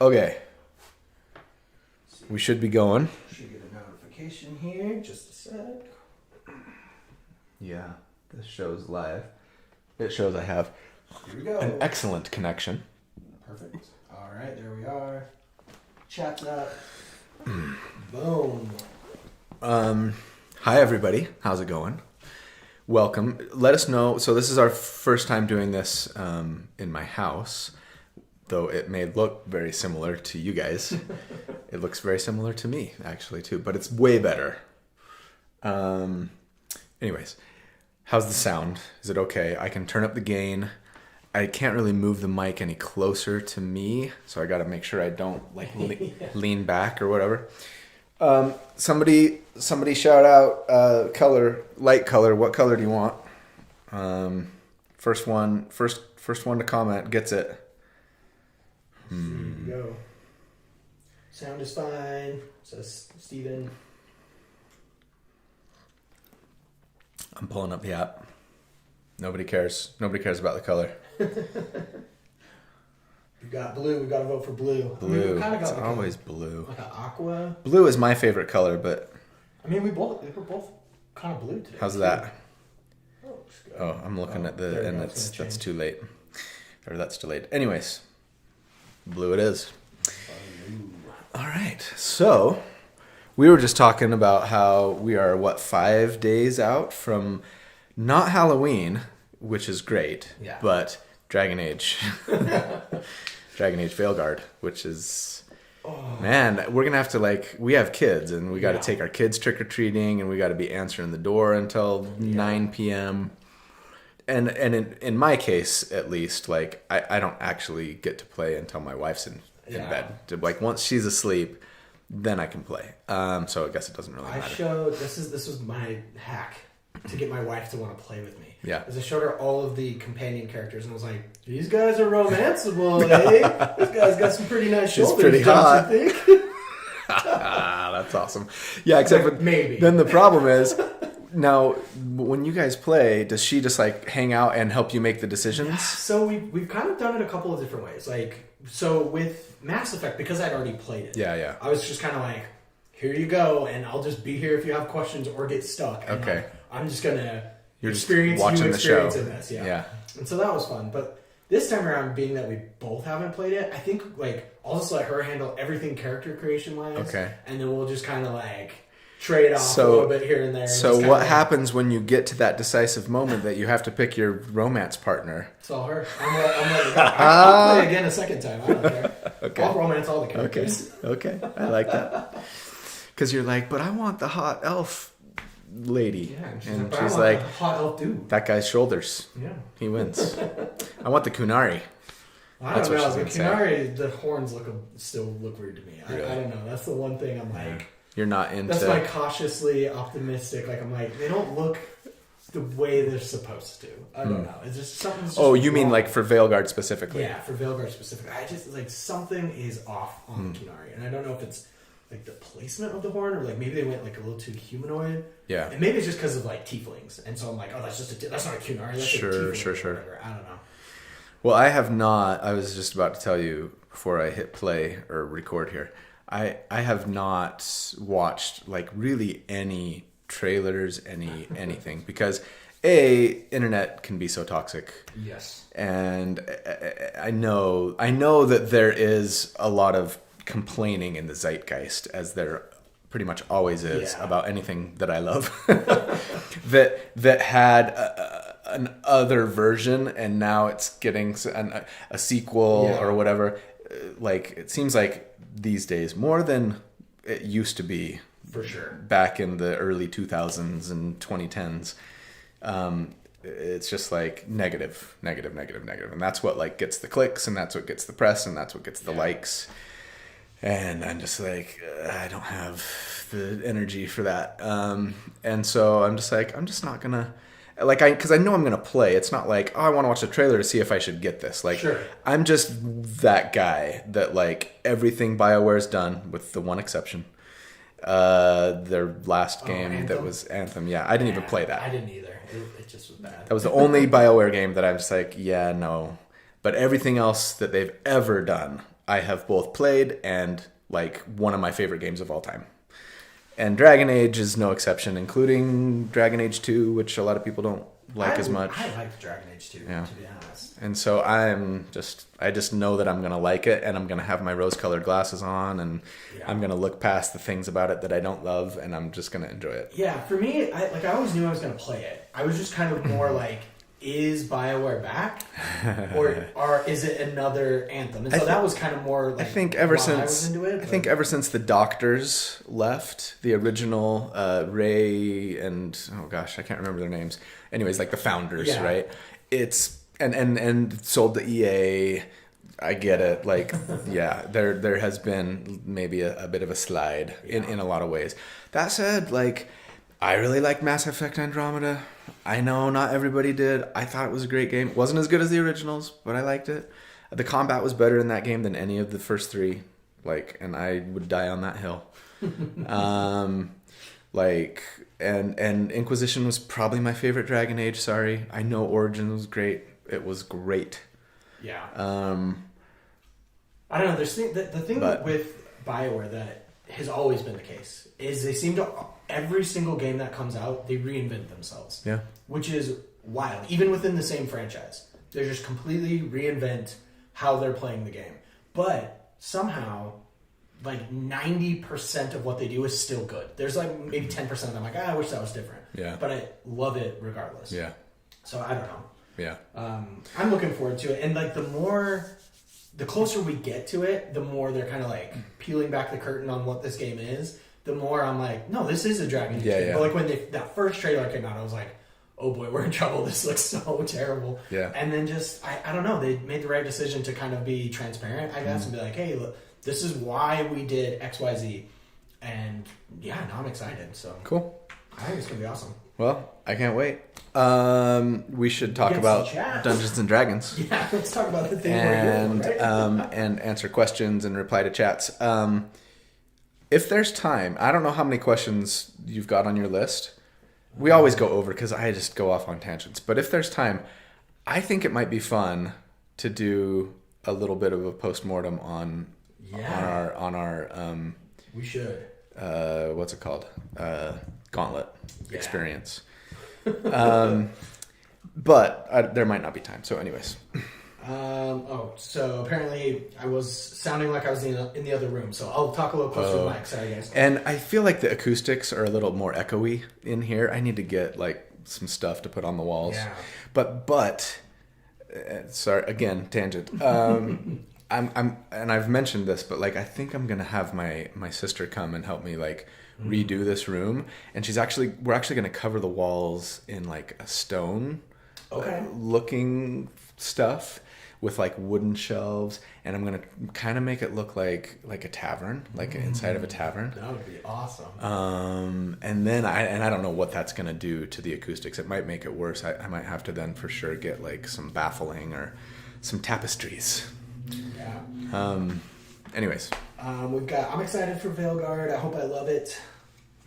Okay. We should be going. Should get a notification here. Just a sec. Yeah, this show's live. It shows I have Here we go. an excellent connection. Perfect. All right, there we are. Chat's up. Boom. Hi everybody. How's it going? Welcome. Let us know. So this is our first time doing this in my house, though it may look very similar to you guys. It looks very similar to me, actually, too, but it's way better. Anyways, how's the sound? Is it okay? I can turn up the gain. I can't really move the mic any closer to me, so I got to make sure I don't lean back or whatever. Somebody shout out light color. What color do you want? First one to comment gets it. There you go. Sound is fine, says Steven. I'm pulling up the app. Nobody cares. Nobody cares about the color. We've got blue. We've got to vote for blue. Blue. I mean, we kind of It's got always blue. like an aqua. Blue is my favorite color, but I mean, we're both kind of blue today. how's too. that? Oh, looks good. Oh, I'm looking at there the we and go. It's that's gonna change. too late. Or that's delayed. Anyways, blue it is. All right. So, we were just talking about how we are 5 days out from not Halloween, which is great, Yeah. but Dragon Age. Dragon Age Veilguard, which is man, we're going to have to we have kids and we got to Yeah. take our kids trick or treating and we got to be answering the door until 9 p.m. And in my case, at least, I don't actually get to play until my wife's in Yeah. bed. Once she's asleep, then I can play. So I guess it doesn't really I matter. showed this was my hack to get my wife to want to play with me. Yeah. As I showed her all of the companion characters and I was like, these guys are romanceable, eh? This guy's got some pretty nice She's shoulders, pretty don't hot. you think? That's awesome. Yeah, except for Maybe. Then the problem is, now when you guys play, does she just hang out and help you make the decisions? So we've kind of done it a couple of different ways. So with Mass Effect, because I'd already played it, Yeah. I was just kind of like, here you go, and I'll just be here if you have questions or get stuck. And Okay. I'm just gonna You're just experience watching you the show. experiencing this. Yeah. And so that was fun. But this time around, being that we both haven't played it, I think I'll just let her handle everything character creation wise. Okay. And then we'll just kind of trade off So- a little bit here and there. So Just what kinda, happens when you get to that decisive moment that you have to pick your romance partner? It's all her. I'll play again a second time. I don't care. Okay. I'll romance all the Okay. characters. Okay. I like that. Because you're like, but I want the hot elf lady. Yeah, and And "But I she's want like, the hot elf dude. that guy's shoulders. Yeah. He wins. I want the Kunari. I That's don't what know. she's The gonna say. Kunari, the horns still look weird to me. Really? I don't know. That's the one thing I'm like. You're not into... That's my cautiously optimistic. I'm like, they don't look the way they're supposed to. I don't know. It's just something's just Oh, you mean wrong. for Veilguard specifically? Yeah, for Veilguard specifically. I just something is off on Hmm. the Kunari, and I don't know if it's the placement of the horn or maybe they went a little too humanoid. Yeah. And maybe it's just because of tieflings, and so I'm like, oh, that's not a Kunari. That's Sure, a tiefling sure, or sure. whatever. I don't know. Well, I have not. I was just about to tell you before I hit play or record here. I have not watched really any trailers, anything because internet can be so toxic, Yes. and I know that there is a lot of complaining in the zeitgeist, as there pretty much always is Yeah. about anything that I love that had an other version and now it's getting a sequel Yeah. or whatever. It seems like these days more than it used to be For sure. back in the early 2000s and 2010s. It's just negative, and that's what gets the clicks, and that's what gets the press, and that's what gets the likes. And I'm just I don't have the energy for that. And so I'm just I'm just not gonna because I know I'm gonna play. It's not I want to watch the trailer to see if I should get this. Sure. I'm just that guy that everything BioWare's done with the one exception. Their last game that Anthem? was Anthem. Yeah, I didn't even play that. I didn't either. It just was bad. That was the only BioWare game that I'm just yeah, no. But everything else that they've ever done, I have both played and like one of my favorite games of all time. And Dragon Age is no exception, including Dragon Age 2, which a lot of people don't like as much. I like Dragon Age 2, to be honest. And so I just know that I'm going to like it, and I'm going to have my rose-colored glasses on, and I'm going to look past the things about it that I don't love, and I'm just going to enjoy it. Yeah, for me, I always knew I was going to play it. I was just kind of more like, is BioWare back? or is it another Anthem? And so that was kind of more like I think ever why I was into it. I think ever since the Doctors left, the original Ray and oh gosh, I can't remember their names. Anyways, like the founders, right? It's and sold to EA. I get it. Like, yeah, there has been maybe a bit of a slide in a lot of ways. That said, like, I really liked Mass Effect Andromeda. I know not everybody did. I thought it was a great game. It wasn't as good as the originals, but I liked it. The combat was better in that game than any of the first three. Like, and I would die on that hill. Like, and Inquisition was probably my favorite Dragon Age. Sorry, I know Origin was great. It was great. Yeah. I don't know. There's the thing with BioWare that has always been the case is they seem to every single game that comes out they reinvent themselves. Yeah. Which is wild. Even within the same franchise, they just completely reinvent how they're playing the game. But somehow, like 90% of what they do is still good. There's like maybe 10% of them like, I wish that was different. Yeah. But I love it regardless. Yeah. So I don't know. Yeah. I'm looking forward to it. And like the closer we get to it, the more they're kind of like peeling back the curtain on what this game is. The more I'm like, no, this is a Dragon Age game. But like when that first trailer came out, I was like, oh boy, we're in trouble. This looks so terrible. Yeah. And then just, I don't know, they made the right decision to kind of be transparent, I guess, and be like, hey, look, this is why we did XYZ. And yeah, now I'm excited. So cool. I think it's going to be awesome. Well, I can't wait. We should talk about Dungeons and Dragons. Yeah, let's talk about the thing we're doing, right? And answer questions and reply to chats. If there's time, I don't know how many questions you've got on your list. We always go over because I just go off on tangents. But if there's time, I think it might be fun to do a little bit of a postmortem on our we should. What's it called? Gauntlet experience. But there might not be time. So anyways. So apparently I was sounding like I was in the other room, so I'll talk a little closer to the mic. Sorry, guys. And I feel like the acoustics are a little more echoey in here. I need to get like some stuff to put on the walls. Yeah. But sorry, again, tangent. I'm and I've mentioned this, but like I think I'm gonna have my sister come and help me like redo this room, and we're actually gonna cover the walls in like a stone looking stuff with like wooden shelves, and I'm gonna kind of make it look like a tavern, like inside of a tavern. That would be awesome. And then I don't know what that's gonna do to the acoustics. It might make it worse. I might have to then for sure get like some baffling or some tapestries. Yeah. Anyways. I'm excited for Veilguard. I hope I love it.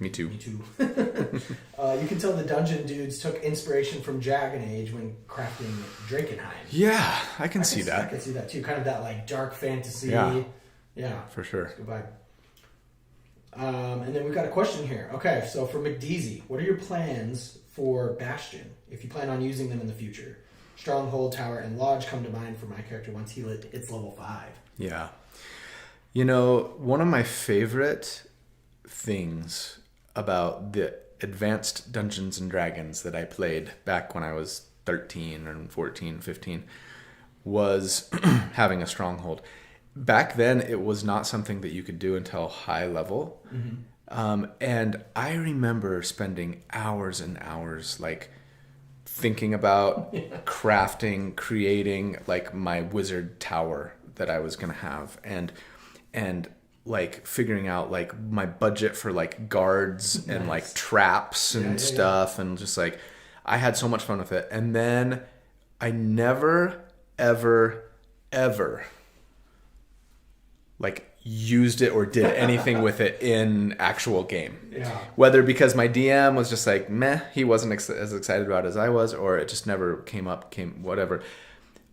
Me too. You can tell the dungeon dudes took inspiration from Dragon Age when crafting Drakenheim. Yeah, I can see that. I can see that too. Kind of that like dark fantasy. Yeah. For sure. Good vibe. And then we've got a question here. Okay, so for McDeezy, what are your plans for Bastion if you plan on using them in the future? Stronghold, Tower, and Lodge come to mind for my character once he hits level 5. Yeah. You know, one of my favorite things about the advanced Dungeons and Dragons that I played back when I was 13 or 14, 15 was having a stronghold. Back then, it was not something that you could do until high level. Mm-hmm. And I remember spending hours and hours like thinking about crafting, creating like my wizard tower that I was going to have. And like figuring out like my budget for like guards and like traps and stuff. And just like, I had so much fun with it. And then I never, ever, ever like used it or did anything with it in actual game. Yeah. Whether because my DM was just like, meh, he wasn't as excited about it as I was, or it just never came whatever.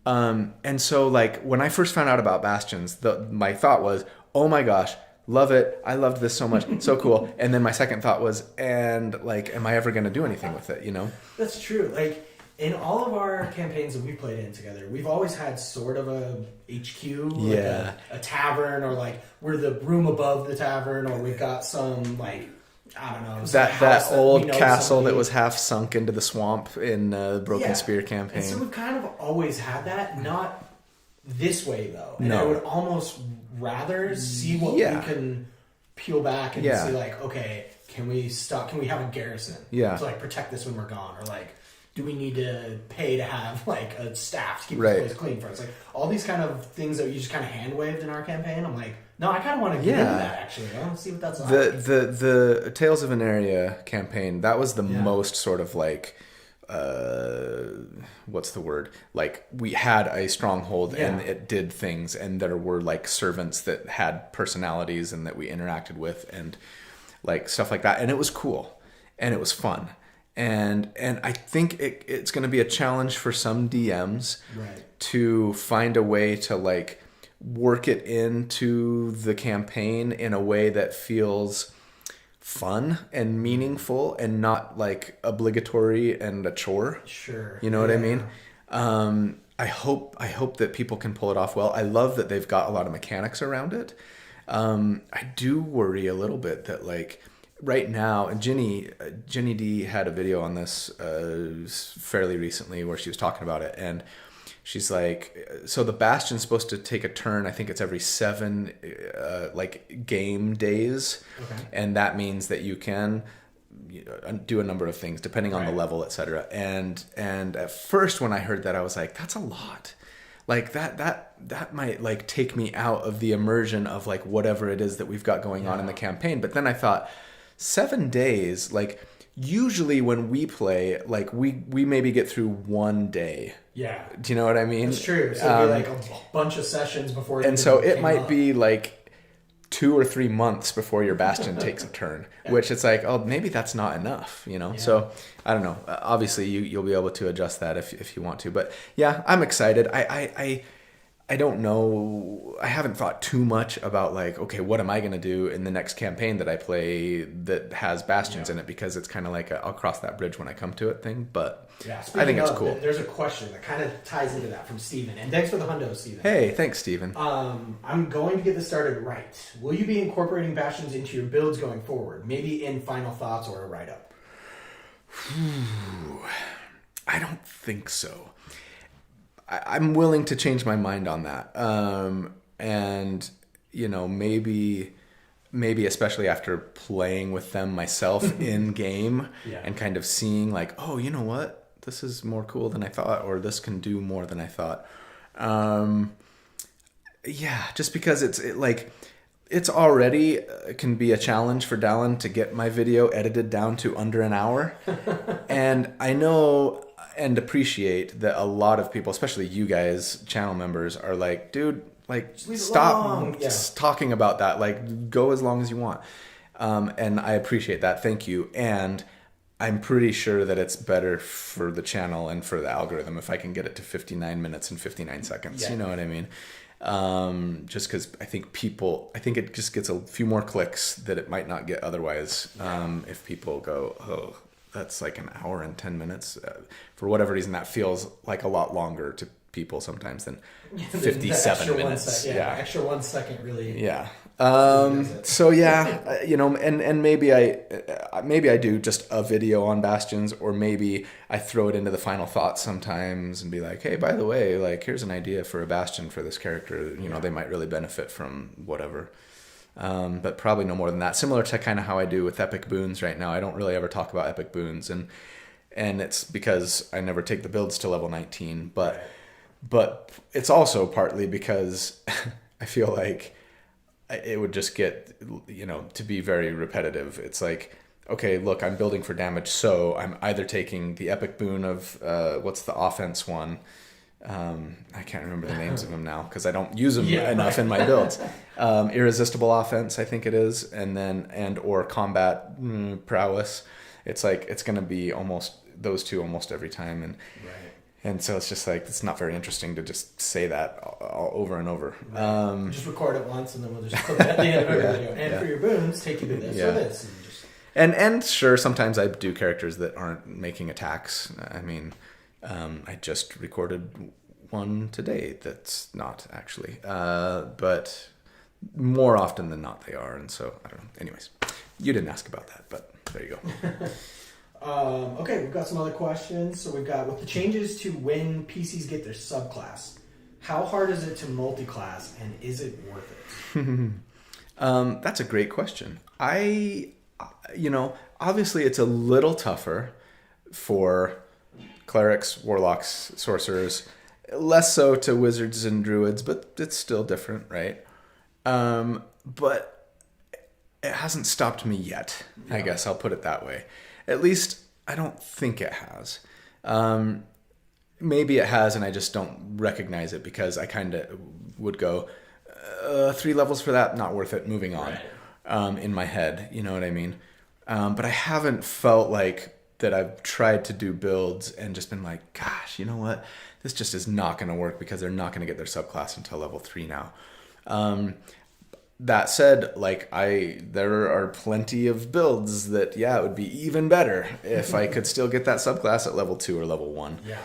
And so like when I first found out about Bastions, my thought was, oh my gosh, love it. I loved this so much. So cool. And then my second thought was, and like, am I ever going to do anything with it? You know? That's true. Like in all of our campaigns that we've played in together, we've always had sort of a HQ, like a tavern, or like we're the room above the tavern, or we've got some like, I don't know, that old castle that was half sunk into the swamp in the Broken Spear campaign. And so we've kind of always had that, not this way though. And No. I would almost rather see what we can peel back and see like, okay, can we have a garrison to like protect this when we're gone, or like, do we need to pay to have like a staff to keep this place clean for us? Like all these kind of things that you just kind of hand waved in our campaign. I'm like, no, I kind of want to get into that actually. I want to see what that's like. The Tales of Veneria campaign, that was the most sort of like, what's the word? Like we had a stronghold and it did things, and there were like servants that had personalities and that we interacted with and like stuff like that. And it was cool and it was fun. And I think it's going to be a challenge for some DMs to find a way to like work it into the campaign in a way that feels fun and meaningful and not like obligatory and a chore. Sure. You know what I mean? I hope that people can pull it off well. I love that they've got a lot of mechanics around it. I do worry a little bit that like right now, and Ginny D had a video on this fairly recently where she was talking about it, and she's like, so the Bastion's supposed to take a turn, I think it's every 7 like game days, and that means that you can do a number of things depending on the level, etc. And at first when I heard that, I was like, that's a lot. Like that might like take me out of the immersion of like whatever it is that we've got going on in the campaign. But then I thought, 7 days, like usually when we play, like we maybe get through 1 day. Yeah. Do you know what I mean? That's true. So it'd be like a bunch of sessions before. And so it might be like 2 or 3 months before your Bastion takes a turn, which it's like, oh, maybe that's not enough, you know? So I don't know. Obviously you'll be able to adjust that if you want to, but yeah, I'm excited. I don't know. I haven't thought too much about like, okay, what am I going to do in the next campaign that I play that has Bastions in it, because it's kind of like I'll cross that bridge when I come to it thing. But I think it's cool. There's a question that kind of ties into that from Steven. And thanks for the hundo, Steven. Hey, thanks, Steven. I'm going to get this started right. Will you be incorporating Bastions into your builds going forward? Maybe in final thoughts or a write-up? I don't think so. I'm willing to change my mind on that. And, you know, maybe especially after playing with them myself in game and kind of seeing like, oh, you know what? This is more cool than I thought, or this can do more than I thought. Just because it's already can be a challenge for Dallin to get my video edited down to under an hour. And I know and appreciate that a lot of people, especially you guys, channel members, are like, dude, like stop talking about that. Like go as long as you want. And I appreciate that. Thank you. And I'm pretty sure that it's better for the channel and for the algorithm if I can get it to 59 minutes and 59 seconds. Yeah. You know what I mean? Just because I think it just gets a few more clicks that it might not get otherwise. If people go, oh, that's like an hour and 10 minutes. For whatever reason, that feels like a lot longer to people sometimes than 57 minutes. Extra 1 second really. Yeah. So yeah, you know, and maybe I do just a video on Bastions, or maybe I throw it into the final thoughts sometimes and be like, hey, by the way, like here's an idea for a Bastion for this character. You know, they might really benefit from whatever. But probably no more than that. Similar to kind of how I do with epic boons right now. I don't really ever talk about epic boons, and it's because I never take the builds to level 19. But it's also partly because I feel like it would just get, you know, to be very repetitive. It's like, okay, look, I'm building for damage, so I'm either taking the epic boon of what's the offense one. I can't remember the names of them now because I don't use them enough in my builds. Irresistible offense, I think it is, and or combat prowess. It's like it's going to be almost those two almost every time, And so it's just like, it's not very interesting to just say that all over and over. Right. Just record it once and then we'll just clip it at the end of every video. And for your boons, take you to this or this. And sure, sometimes I do characters that aren't making attacks. I mean, I just recorded one today that's not actually. But more often than not they are. And so, I don't know. Anyways, you didn't ask about that, but there you go. Okay, we've got some other questions. So we've got, with the changes to when PCs get their subclass, how hard is it to multi-class, and is it worth it? That's a great question. Obviously it's a little tougher for clerics, warlocks, sorcerers, less so to wizards and druids, but it's still different, right? But it hasn't stopped me yet. Yeah. I guess I'll put it that way. At least I don't think it has. Maybe it has and I just don't recognize it because I kind of would go 3 levels for that, not worth it, moving on. Right. In my head, you know what I mean? But I haven't felt like that I've tried to do builds and just been like, gosh, you know what? This just is not going to work because they're not going to get their subclass until level 3 now. That said, there are plenty of builds that, it would be even better if I could still get that subclass at level 2 or level 1. Yeah.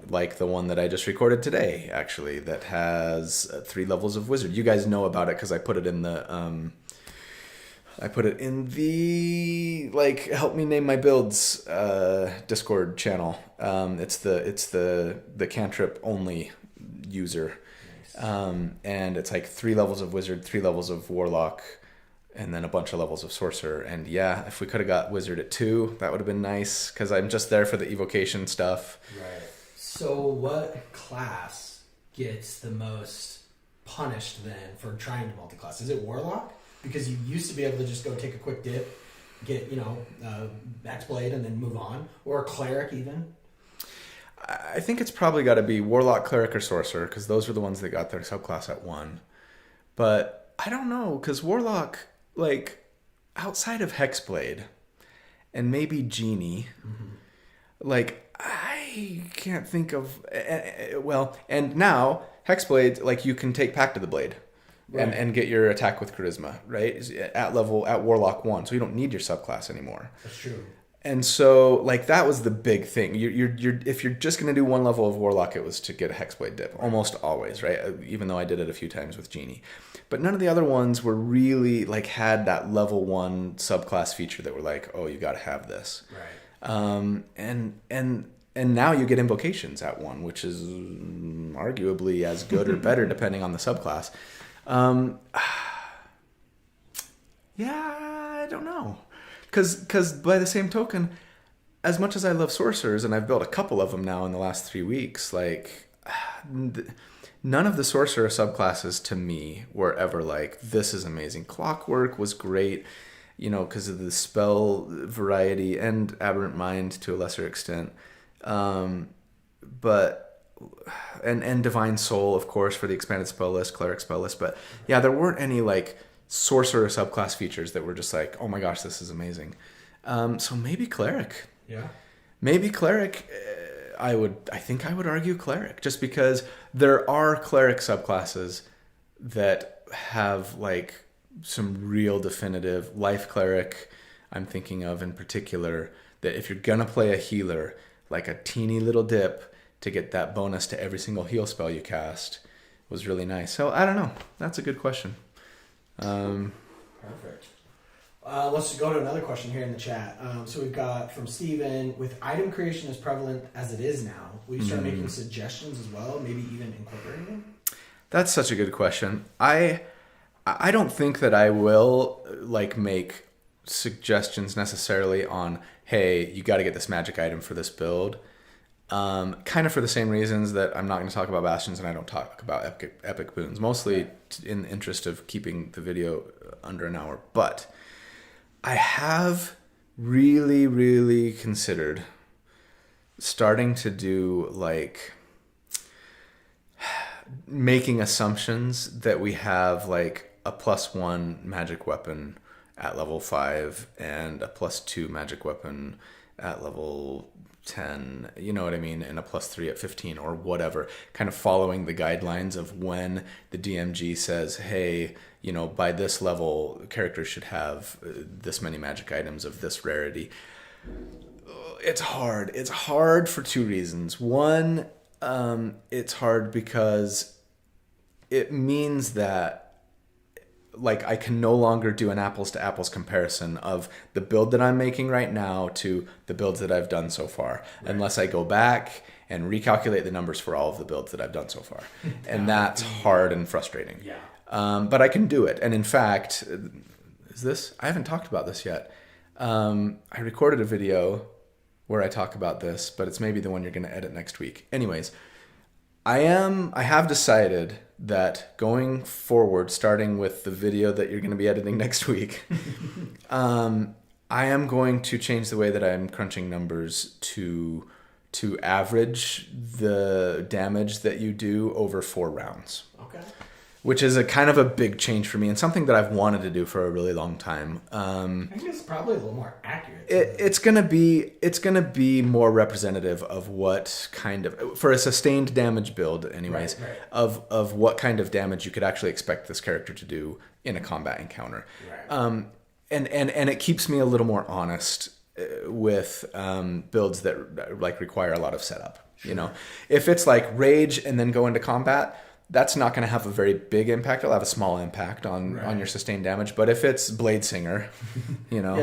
Like the one that I just recorded today, actually, that has 3 levels of wizard. You guys know about it because I put it in the help me name my builds Discord channel. It's the cantrip only user. And it's like 3 levels of wizard, 3 levels of warlock, and then a bunch of levels of sorcerer. And yeah, if we could have got wizard at 2, that would have been nice because I'm just there for the evocation stuff. Right. So what class gets the most punished then for trying to multi-class? Is it warlock? Because you used to be able to just go take a quick dip, get, Max Blade and then move on. Or cleric even. I think it's probably got to be warlock, cleric, or sorcerer because those were the ones that got their subclass at 1. But I don't know because warlock, outside of Hexblade and maybe Genie, I can't think of and now Hexblade, you can take Pact of the Blade. Right. And get your attack with charisma, right? At warlock 1, so you don't need your subclass anymore. That's true. And so, that was the big thing. You're if you're just going to do 1 level of warlock, it was to get a hexblade dip, almost always, right? Even though I did it a few times with Genie, but none of the other ones were really had that level 1 subclass feature that were oh, you got to have this, right? And now you get invocations at 1, which is arguably as good or better depending on the subclass. I don't know. Because by the same token, as much as I love sorcerers, and I've built a couple of them now in the last 3 weeks, none of the sorcerer subclasses to me were ever this is amazing. Clockwork was great, because of the spell variety, and Aberrant Mind to a lesser extent. But... And Divine Soul, of course, for the expanded spell list, cleric spell list. But yeah, there weren't any sorcerer subclass features that were just oh my gosh, this is amazing. So maybe cleric. Yeah. Maybe cleric. I think I would argue cleric, just because there are cleric subclasses that have some real definitive life cleric. I'm thinking of in particular that if you're gonna play a healer, a teeny little dip to get that bonus to every single heal spell you cast was really nice. So I don't know. That's a good question. Perfect. Let's go to another question here in the chat. So we've got from Steven, with item creation as prevalent as it is now, will you start making suggestions as well, maybe even incorporating them? That's such a good question. I don't think that I will make suggestions necessarily on, hey, you got to get this magic item for this build. Kind of for the same reasons that I'm not going to talk about bastions and I don't talk about epic boons, mostly in the interest of keeping the video under an hour. But I have really, really considered starting to do making assumptions that we have a +1 magic weapon at level 5 and a +2 magic weapon at level 10, you know what I mean, and a +3 at 15 or whatever, kind of following the guidelines of when the DMG says, hey, you know, by this level, characters should have this many magic items of this rarity. It's hard. It's hard for two reasons. One, it's hard because it means that like I can no longer do an apples to apples comparison of the build that I'm making right now to the builds that I've done so far, unless I go back and recalculate the numbers for all of the builds that I've done so far. And that's hard and frustrating. Yeah. But I can do it. And in fact, I haven't talked about this yet. I recorded a video where I talk about this, but it's maybe the one you're going to edit next week. Anyways, I have decided that going forward, starting with the video that you're going to be editing next week, I am going to change the way that I'm crunching numbers to average the damage that you do over 4 rounds. Okay. Which is a kind of a big change for me and something that I've wanted to do for a really long time. I think it's probably a little more accurate. It's gonna be more representative of what kind of, for a sustained damage build, anyways, right. of what kind of damage you could actually expect this character to do in a combat encounter. Right. And it keeps me a little more honest with builds that like require a lot of setup. Sure. You know, if it's like rage and then go into combat, that's not going to have a very big impact. It'll have a small impact on your sustained damage. But if it's Blade Singer, you know,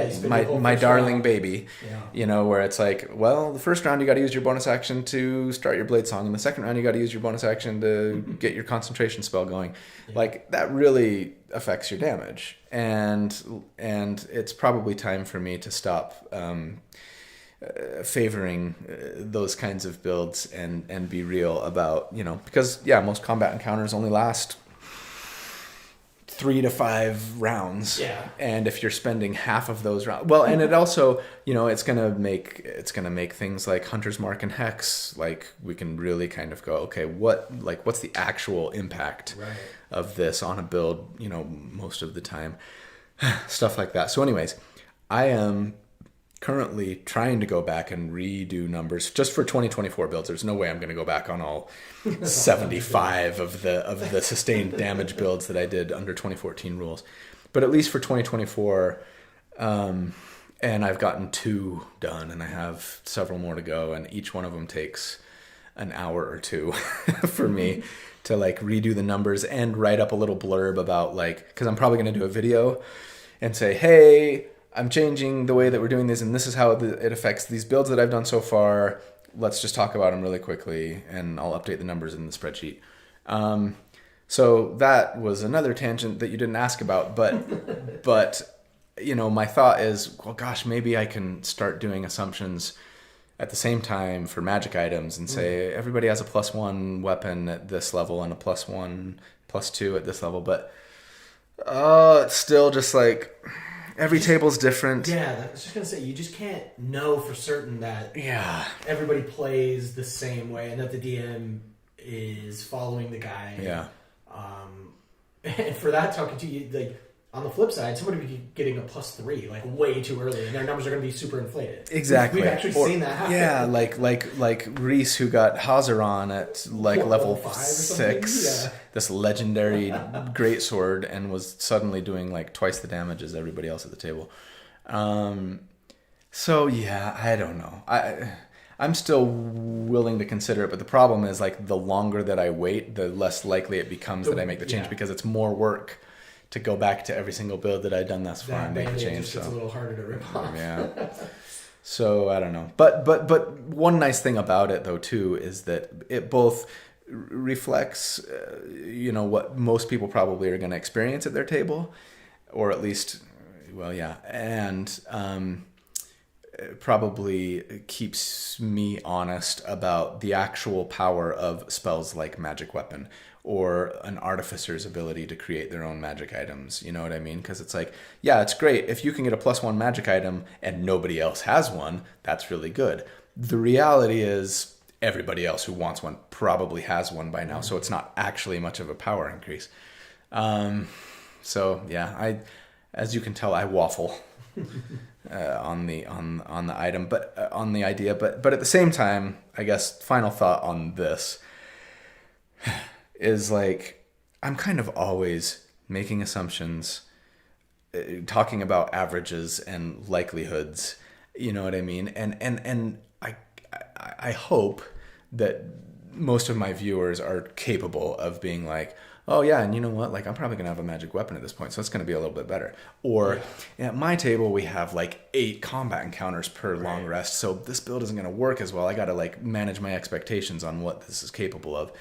my darling baby, you know, where it's like, well, the first round you got to use your bonus action to start your Blade Song, and the second round you got to use your bonus action to get your concentration spell going. Yeah. Like that really affects your damage, and it's probably time for me to stop favoring those kinds of builds and be real about, you know, because most combat encounters only last 3 to 5 rounds. Yeah. And if you're spending half of those rounds, well, and it also, you know, it's gonna make things like Hunter's Mark and Hex, like we can really kind of go, okay, what's the actual impact of this on a build, you know, most of the time, stuff like that. So anyways, I am currently trying to go back and redo numbers just for 2024 builds. There's no way I'm going to go back on all 75 of the sustained damage builds that I did under 2014 rules, but at least for 2024, and I've gotten 2 done, and I have several more to go, and each one of them takes an hour or 2 for me to like redo the numbers and write up a little blurb about, like, because I'm probably going to do a video and say, hey, I'm changing the way that we're doing this, and this is how it affects these builds that I've done so far. Let's just talk about them really quickly, and I'll update the numbers in the spreadsheet. So that was another tangent that you didn't ask about, but you know, my thought is, well, gosh, maybe I can start doing assumptions at the same time for magic items and say everybody has a +1 weapon at this level and a +1, +2 at this level, but it's still just like, every table's different. Yeah, I was just going to say, you just can't know for certain that everybody plays the same way and that the DM is following the guide. Yeah. And for that, talking to you, like, on the flip side, somebody would be getting a +3, like, way too early, and their numbers are going to be super inflated. Exactly. We've actually seen that happen. Yeah, like Reese, who got Hazaron at like level 6, this legendary greatsword, and was suddenly doing like twice the damage as everybody else at the table. So yeah, I don't know. I'm still willing to consider it, but the problem is, like, the longer that I wait, the less likely it becomes that I make the change, because it's more work to go back to every single build that I've done thus far and make the change. So it's a little harder to rip off. Yeah. So I don't know. But one nice thing about it, though, too, is that it both reflects, you know, what most people probably are going to experience at their table, or at least, well, yeah, and probably keeps me honest about the actual power of spells like Magic Weapon or an artificer's ability to create their own magic items. You know what I mean? Because it's like, yeah, it's great if you can get a +1 magic item and nobody else has one. That's really good. The reality is everybody else who wants one probably has one by now, so it's not actually much of a power increase. So yeah, as you can tell, I waffle on the item, but on the idea. But at the same time, I guess final thought on this is like I'm kind of always making assumptions, talking about averages and likelihoods. You know what I mean? And I hope that most of my viewers are capable of being like, oh yeah, and you know what? Like I'm probably gonna have a magic weapon at this point, so it's gonna be a little bit better. Or at my table we have like 8 combat encounters per long rest, so this build isn't gonna work as well. I gotta like manage my expectations on what this is capable of,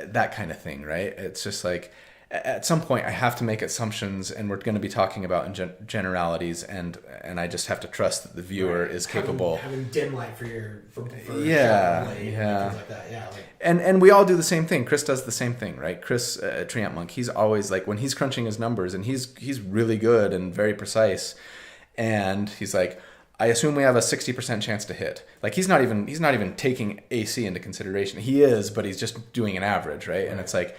that kind of thing, right? It's just like at some point I have to make assumptions, and we're going to be talking about in generalities, and I just have to trust that the viewer is capable. Having dim light for yeah, things like that. Yeah, like, and we all do the same thing. Chris does the same thing, right? Chris, Treant Monk, he's always like, when he's crunching his numbers, and he's really good and very precise, and he's like, I assume we have a 60% chance to hit. Like he's not even taking AC into consideration. He is, but he's just doing an average, right? And it's like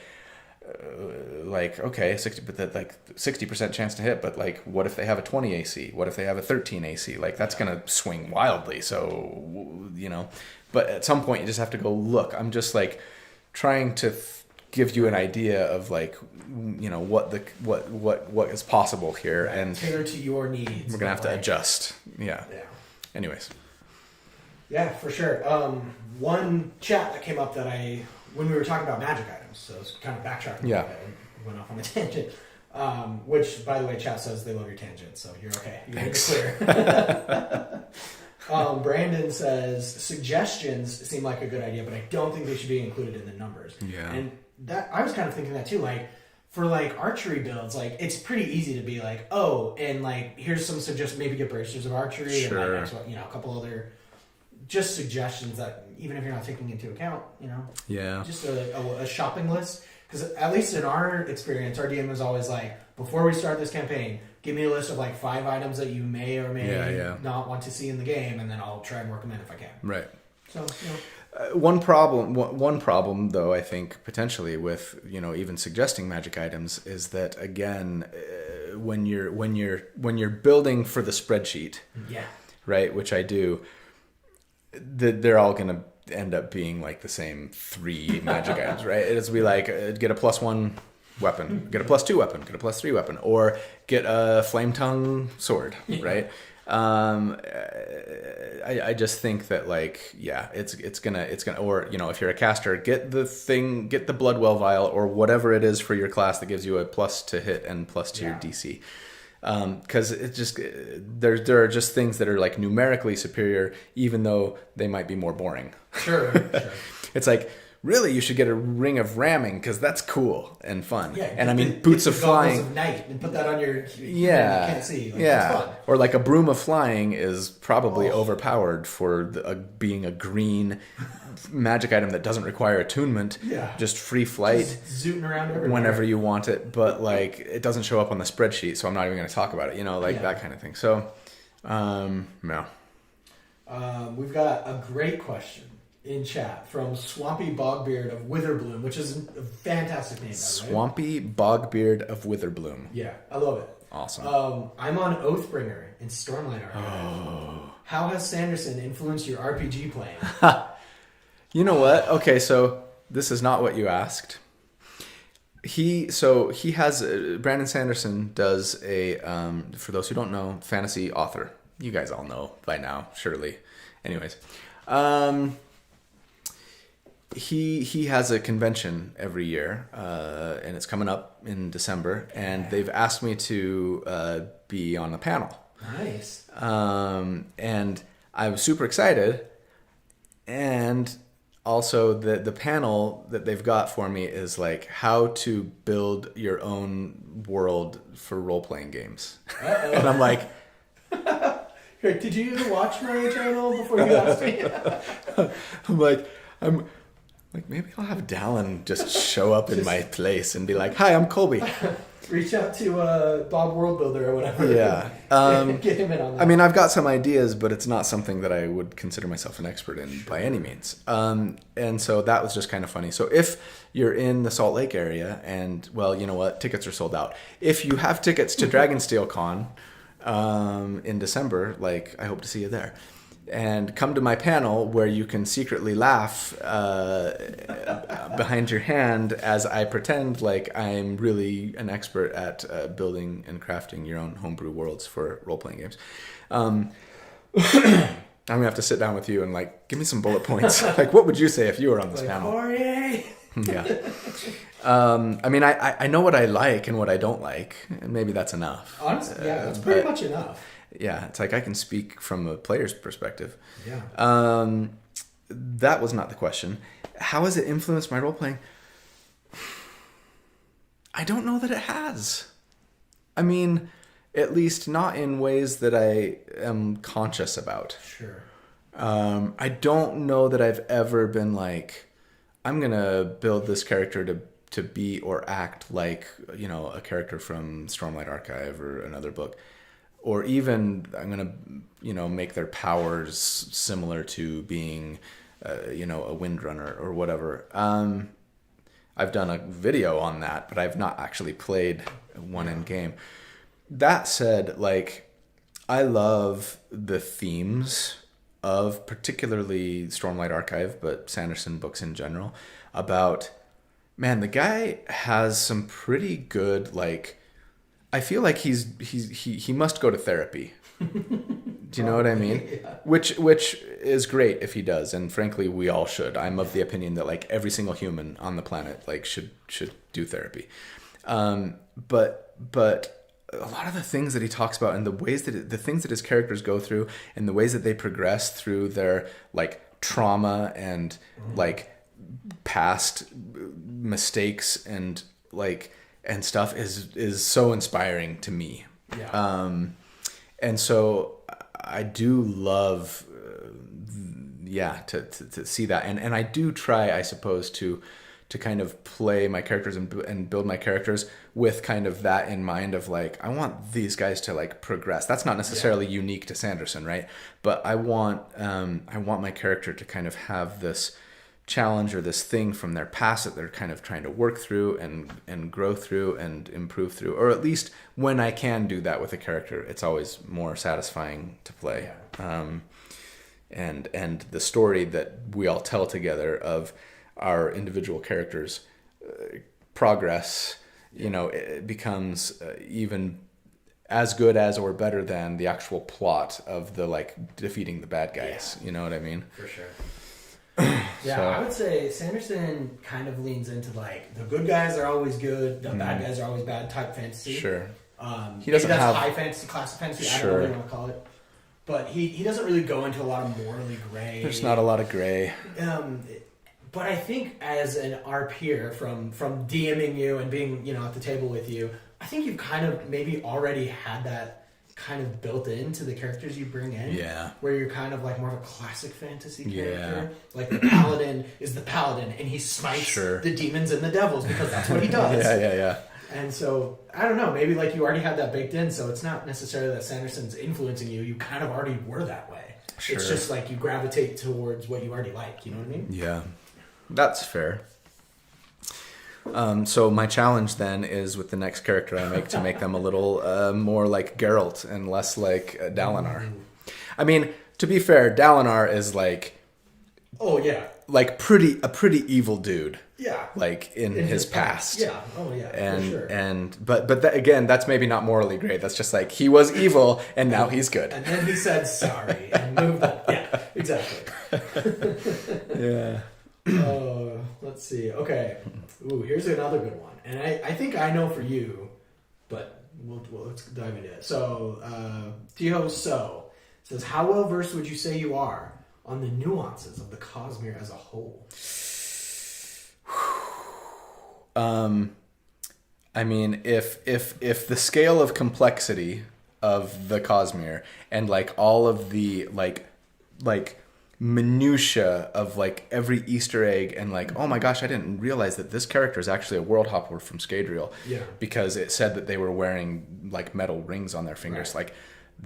okay, 60% chance to hit, but like what if they have a 20 AC? What if they have a 13 AC? Like that's gonna swing wildly. So you know, but at some point you just have to go, look, I'm just like trying to give you an idea of like, you know, what is possible here, and tailor to your needs. We're gonna have to adjust. Yeah. Anyways. Yeah, for sure. One chat that came up that when we were talking about magic items, so it's kind of backtracking. Yeah. Went off on a tangent. Which, by the way, chat says they love your tangent, so you're okay. You made it clear. Brandon says suggestions seem like a good idea, but I don't think they should be included in the numbers. Yeah. And that I was kind of thinking that too. Like for like archery builds, like it's pretty easy to be like, oh, and like here's some suggestions. Maybe get bracers of archery, sure. And like, a couple other just suggestions that even if you're not taking into account, yeah, just a shopping list. Because at least in our experience, our DM was always like, before we start this campaign, give me a list of like 5 items that you may or may not want to see in the game, and then I'll try and work them in if I can. Right. So, one problem though, I think potentially with even suggesting magic items is that again, when you're building for the spreadsheet, right, which I do, they're all gonna end up being like the same 3 magic items, right? It'll be like get a +1 weapon, get a +2 weapon, get a +3 weapon, or get a flame tongue sword, right? I just think that it's gonna, or if you're a caster, get the Bloodwell vial or whatever it is for your class that gives you a plus to hit and plus to your DC. Because it just there are just things that are like numerically superior, even though they might be more boring. Sure. It's like, really, you should get a ring of ramming because that's cool and fun. Yeah, and I mean, boots of flying. Of night and put that on your. You can't see. That's fun. Or like a broom of flying is probably overpowered for being a green magic item that doesn't require attunement. Yeah. Just free flight. Just zooting around everywhere. Whenever you want it, but like it doesn't show up on the spreadsheet, so I'm not even going to talk about it. That kind of thing. So, no. We've got a great question in chat from Swampy Bogbeard of Witherbloom, which is a fantastic name. Swampy Bogbeard of Witherbloom. Yeah, I love it. Awesome. I'm on Oathbringer in Stormlight Archive. How has Sanderson influenced your RPG playing? You know what? Okay, so this is not what you asked. He has Brandon Sanderson does a for those who don't know, fantasy author. You guys all know by now, surely. Anyways, he has a convention every year, and it's coming up in December, and they've asked me to be on the panel. Nice. And I was super excited, and also the panel that they've got for me is like how to build your own world for role-playing games. And I'm like, did you watch my channel before you asked me? I'm like maybe I'll have Dallin just show up in my place and be like, hi, I'm Colby. Reach out to Bob Worldbuilder or whatever. Yeah. Get him in on that. I mean, I've got some ideas, but it's not something that I would consider myself an expert in by any means. And so that was just kind of funny. So if you're in the Salt Lake area and, well, you know what? Tickets are sold out. If you have tickets to Dragonsteel Con in December, like, I hope to see you there. And come to my panel where you can secretly laugh behind your hand as I pretend like I'm really an expert at building and crafting your own homebrew worlds for role-playing games. I'm gonna have to sit down with you and like give me some bullet points. Like, what would you say if you were on this panel? Yeah. I mean, I know what I like and what I don't like, and maybe that's enough. Honestly, yeah, that's pretty much enough. Yeah, it's like I can speak from a player's perspective. Yeah. That was not the question. How has it influenced my role playing? I don't know that it has. I mean, at least not in ways that I am conscious about. Sure. I don't know that I've ever been like, I'm gonna build this character to be or act like, you know, a character from Stormlight Archive or another book. Or even I'm going to, you know, make their powers similar to being, you know, a windrunner or whatever. I've done a video on that, but I've not actually played one in game. That said, like, I love the themes of particularly Stormlight Archive, but Sanderson books in general, about, man, the guy has some pretty good, like, I feel like he must go to therapy. Do you know what I mean? Yeah. Which is great if he does, and frankly, we all should. I'm of the opinion that like every single human on the planet like should do therapy. But a lot of the things that he talks about and the ways that the things that his characters go through and the ways that they progress through their like trauma and like past mistakes and like and stuff is so inspiring to me. Yeah. And so I do love, to see that. And I do try, I suppose, to kind of play my characters and build my characters with kind of that in mind of like, I want these guys to like progress. That's not necessarily unique to Sanderson, right? But I want my character to kind of have this challenge or this thing from their past that they're kind of trying to work through and grow through and improve through, or at least when I can do that with a character, it's always more satisfying to play. And the story that we all tell together of our individual characters' progress, you know, it becomes even as good as or better than the actual plot of the like defeating the bad guys. You know what I mean? For sure. Yeah, so, I would say Sanderson kind of leans into like the good guys are always good, the bad guys are always bad type fantasy. Sure. He doesn't have high fantasy, classic fantasy. Sure. I don't know what you want to call it, but he doesn't really go into a lot of morally gray. There's not a lot of gray. But I think as our peer from DMing you and being, you know, at the table with you, I think you've kind of maybe already had that kind of built into the characters you bring in. Yeah. Where you're kind of like more of a classic fantasy character. Yeah. Like the paladin is the paladin and he smites the demons and the devils because that's what he does. Yeah. And so, I don't know, maybe like you already had that baked in, so it's not necessarily that Sanderson's influencing you. You kind of already were that way. Sure. It's just like you gravitate towards what you already like, you know what I mean? Yeah. That's fair. So my challenge then is with the next character I make to make them a little more like Geralt and less like Dalinar. I mean, to be fair, Dalinar is like, oh yeah, like a pretty evil dude. Yeah, like in his past. Yeah. Oh yeah. And for sure. but that, again, that's maybe not morally great. That's just like he was evil and now he's good. And then he said sorry and moved on. Yeah, exactly. Yeah. Let's see. Okay. Ooh, here's another good one. And I think I know for you, but let's dive into it. So, Tio So says, how well versed would you say you are on the nuances of the Cosmere as a whole? I mean, if the scale of complexity of the Cosmere and like all of the like minutia of like every Easter egg and like, oh my gosh, I didn't realize that this character is actually a World Hopper from Scadrial. Yeah. Because it said that they were wearing like metal rings on their fingers. Right. Like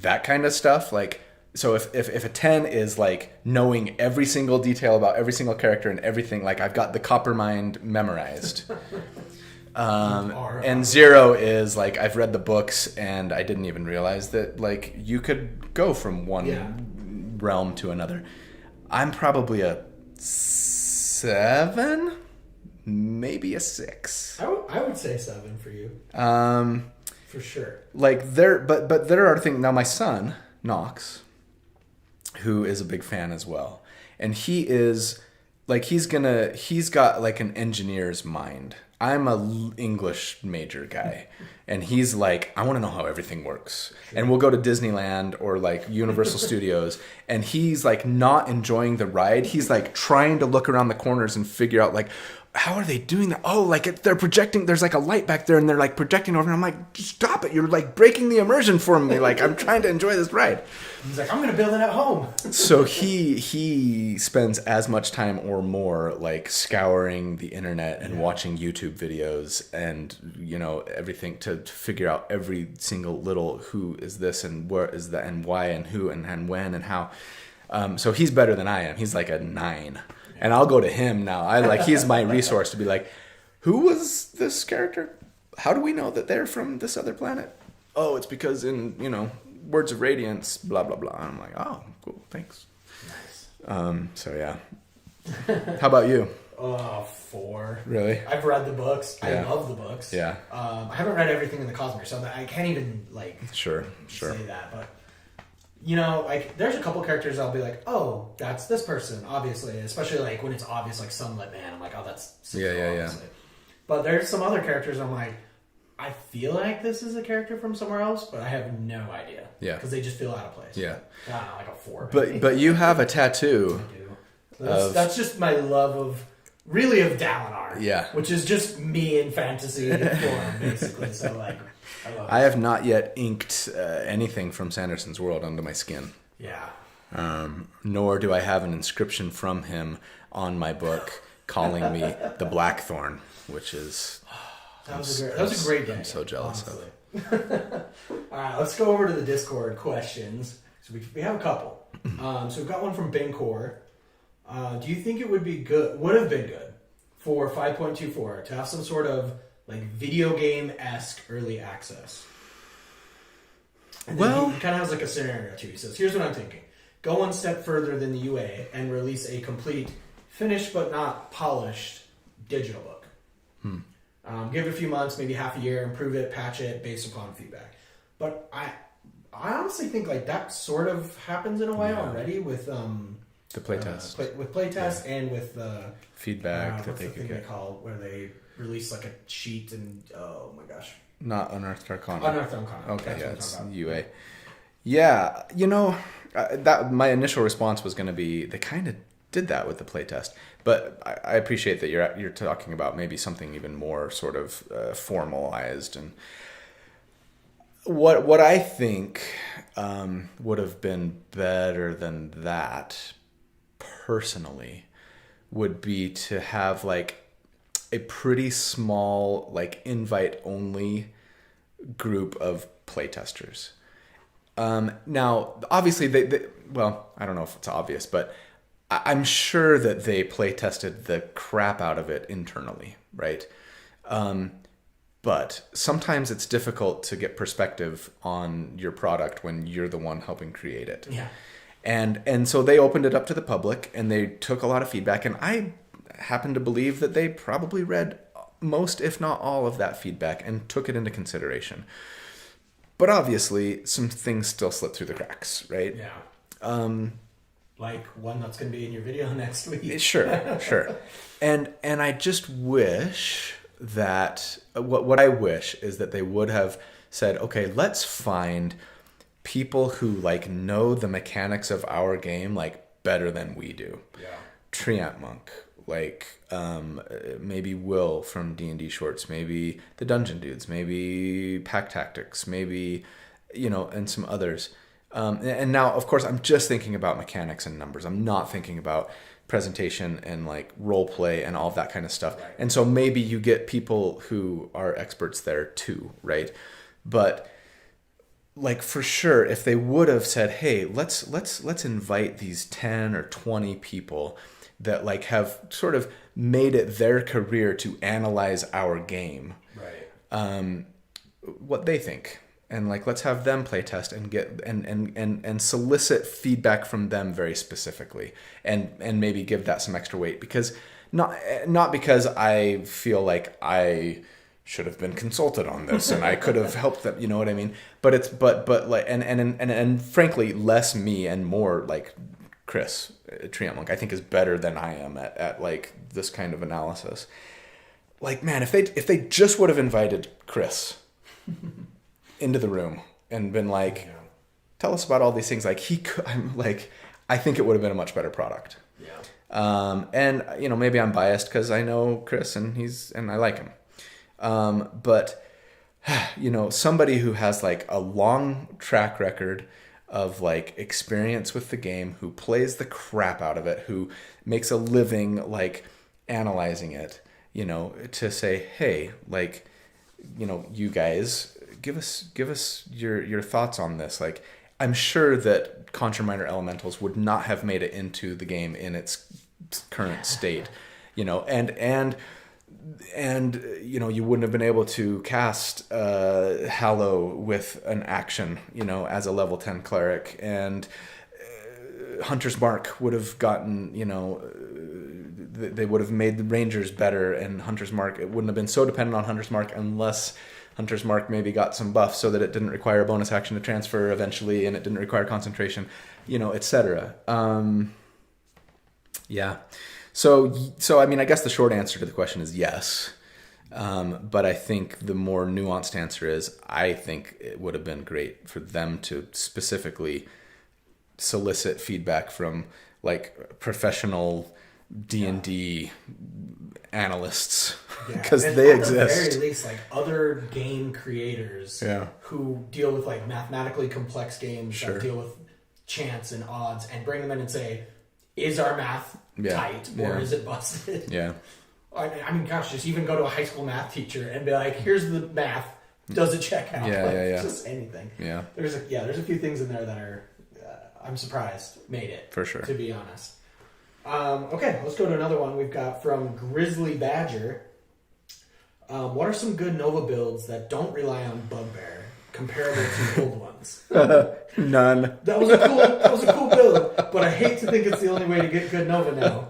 that kind of stuff. Like, so if a 10 is like knowing every single detail about every single character and everything, like I've got the Coppermind memorized. And 0 is like I've read the books and I didn't even realize that like you could go from one realm to another. I'm probably a 7, maybe a 6. I would say 7 for you. For sure. Like but there are things now. My son Knox, who is a big fan as well, and he is like he's got like an engineer's mind. I'm a English major guy, and he's like, I want to know how everything works. Sure. And we'll go to Disneyland or like Universal Studios, and he's like not enjoying the ride. He's like trying to look around the corners and figure out like, how are they doing that? Oh, like they're projecting. There's like a light back there, and they're like projecting over. And I'm like, stop it! You're like breaking the immersion for me. Like I'm trying to enjoy this ride. He's like, I'm gonna build it at home. So he spends as much time or more like scouring the internet and watching YouTube videos and everything to figure out every single little who is this and where is that and why and who and when and how. So he's better than I am. He's like a 9. And I'll go to him now. He's my resource to be like, who was this character? How do we know that they're from this other planet? Oh, it's because in, Words of Radiance, blah, blah, blah. And I'm like, oh, cool, thanks. Nice. So yeah. How about you? 4. Really? I've read the books. Yeah. I love the books. Yeah. I haven't read everything in the Cosmere, so I can't even Sure. say that, but like there's a couple characters I'll be like, oh, that's this person, obviously, especially like when it's obvious, like Sunlit Man. I'm like, oh, that's yeah. But there's some other characters I'm like, I feel like this is a character from somewhere else, but I have no idea. Yeah, because they just feel out of place. Yeah, I don't know, like a 4. But you have a tattoo. I do. That's just my love of Dalinar. Yeah, which is just me in fantasy form, basically. So like. I have not yet inked anything from Sanderson's World onto my skin. Yeah. Nor do I have an inscription from him on my book calling me the Blackthorn, which is... That was a great day. I'm so jealous honestly. All right, let's go over to the Discord questions. So we have a couple. So we've got one from Bincor. Do you think it would have been good for 5.24 to have some sort of like video game-esque early access? And well, he kind of has like a scenario too. He says, here's what I'm thinking. Go one step further than the UA and release a complete, finished but not polished digital book. Give it a few months, maybe half a year, improve it, patch it based upon feedback. But I honestly think like that sort of happens in a way already with the playtest. With playtest and with feedback that they could get. They call where they release like a sheet and oh my gosh. Not Unearthed Arcana. Unearthed Arcana. Okay, it's UA. Yeah, that my initial response was going to be they kind of did that with the playtest, but I appreciate that you're talking about maybe something even more sort of formalized. And what I think would have been better than that personally would be to have like a pretty small like invite only group of playtesters. Now obviously they well, I don't know if it's obvious, but I'm sure that they play tested the crap out of it internally, right? But sometimes it's difficult to get perspective on your product when you're the one helping create it. Yeah. And so they opened it up to the public and they took a lot of feedback, and I happen to believe that they probably read most, if not all, of that feedback and took it into consideration. But obviously, some things still slip through the cracks, right? Yeah. Like one that's going to be in your video next week. Sure. And I just wish that what I wish is that they would have said, okay, let's find people who like know the mechanics of our game like better than we do. Yeah. Treant Monk, like maybe Will from D&D Shorts, maybe the Dungeon Dudes, maybe Pack Tactics, maybe and some others. And now, of course, I'm just thinking about mechanics and numbers. I'm not thinking about presentation and like role play and all of that kind of stuff. Right. And so maybe you get people who are experts there too, right? But like for sure, if they would have said, "Hey, let's invite these 10 or 20 people that like have sort of made it their career to analyze our game," right? What they think, and like let's have them play test and get and solicit feedback from them very specifically, and maybe give that some extra weight, because not because I feel like I should have been consulted on this and I could have helped them, you know what I mean? But it's but like and frankly, less me and more like Chris Triamlunk, I think, is better than I am at like this kind of analysis. Like, man, if they just would have invited Chris into the room and been like, tell us about all these things, like he could, I think it would have been a much better product. Yeah. And you know, maybe I'm biased because I know Chris and I like him. But you know, somebody who has like a long track record of like experience with the game, who plays the crap out of it, who makes a living like analyzing it, you know, to say, hey, like, you know, you guys give us your thoughts on this. Like, I'm sure that Contra Minor Elementals would not have made it into the game in its current state, you know, and you know, you wouldn't have been able to cast Hallow with an action, you know, as a level 10 cleric, and Hunter's Mark would have gotten, you know, they would have made the Rangers better, and Hunter's Mark, it wouldn't have been so dependent on Hunter's Mark unless Hunter's Mark maybe got some buff so that it didn't require a bonus action to transfer eventually, and it didn't require concentration, you know, etc. Yeah. So I mean, I guess the short answer to the question is yes. But I think the more nuanced answer is, I think it would have been great for them to specifically solicit feedback from like professional D&D analysts, because they at exist. At the very least, like other game creators who deal with like mathematically complex games that deal with chance and odds, and bring them in and say, is our math tight or is it busted? Yeah. I mean, gosh, just even go to a high school math teacher and be like, here's the math. Does it check out? Just anything. Yeah. There's a few things in there that are, I'm surprised made it. For sure. To be honest. Okay, let's go to another one we've got from Grizzly Badger. What are some good Nova builds that don't rely on Bugbear comparable to old ones? None. That was a cool build, but I hate to think it's the only way to get good Nova now.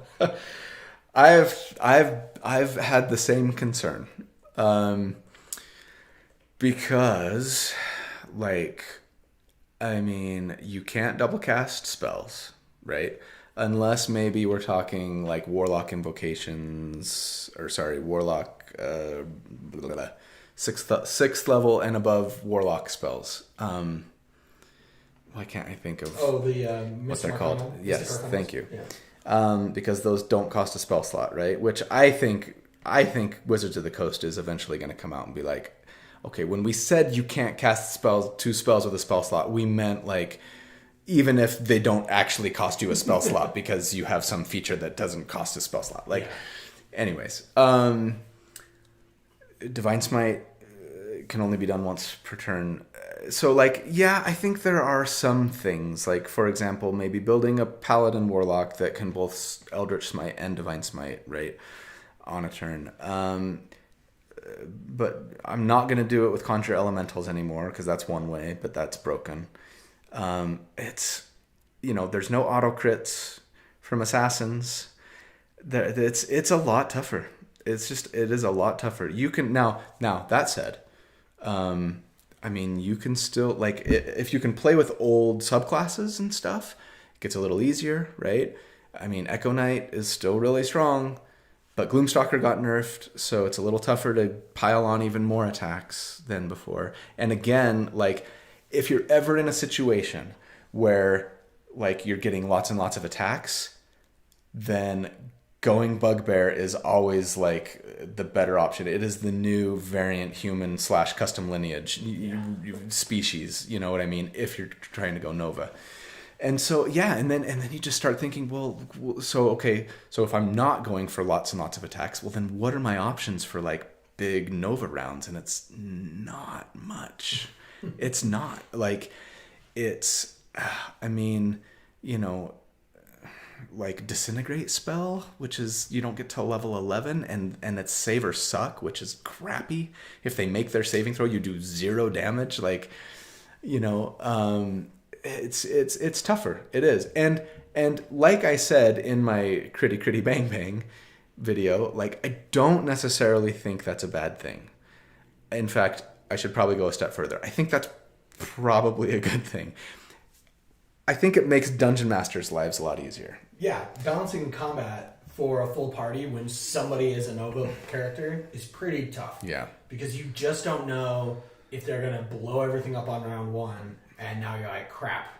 I've had the same concern, because, like, I mean, you can't double cast spells, right? Unless maybe we're talking like Warlock invocations, Warlock sixth level and above Warlock spells. Why can't I think of what they're called? Yes, thank you. Yeah. Because those don't cost a spell slot, right? Which I think Wizards of the Coast is eventually going to come out and be like, okay, when we said you can't cast two spells with a spell slot, we meant like, even if they don't actually cost you a spell slot because you have some feature that doesn't cost a spell slot. Like, anyways, Divine Smite can only be done once per turn. So, like, yeah, I think there are some things, like, for example, maybe building a Paladin Warlock that can both Eldritch Smite and Divine Smite, right, on a turn. But I'm not going to do it with Conjure Elementals anymore, because that's one way, but that's broken. It's, you know, there's no auto crits from assassins. It's a lot tougher. It is a lot tougher. You can now that said, I mean, you can still, like, if you can play with old subclasses and stuff, it gets a little easier, right? I mean, Echo Knight is still really strong, but Gloomstalker got nerfed, so it's a little tougher to pile on even more attacks than before. And again, like, if you're ever in a situation where, like, you're getting lots and lots of attacks, then going bugbear is always like the better option. It is the new variant human / custom lineage species. You know what I mean? If you're trying to go Nova. And so, yeah, and then you just start thinking, well, so if I'm not going for lots and lots of attacks, well, then what are my options for like big Nova rounds? And it's not much. It's not like it's, I mean, you know, like Disintegrate spell, which is you don't get till level 11, and it's save or suck, which is crappy. If they make their saving throw, you do 0 damage. Like, you know, it's tougher. It is. And like I said in my Critty Bang Bang video, like I don't necessarily think that's a bad thing. In fact, I should probably go a step further. I think that's probably a good thing. I think it makes dungeon masters' lives a lot easier. Yeah, balancing combat for a full party when somebody is a Nova character is pretty tough. Yeah. Because you just don't know if they're going to blow everything up on round 1, and now you're like, crap,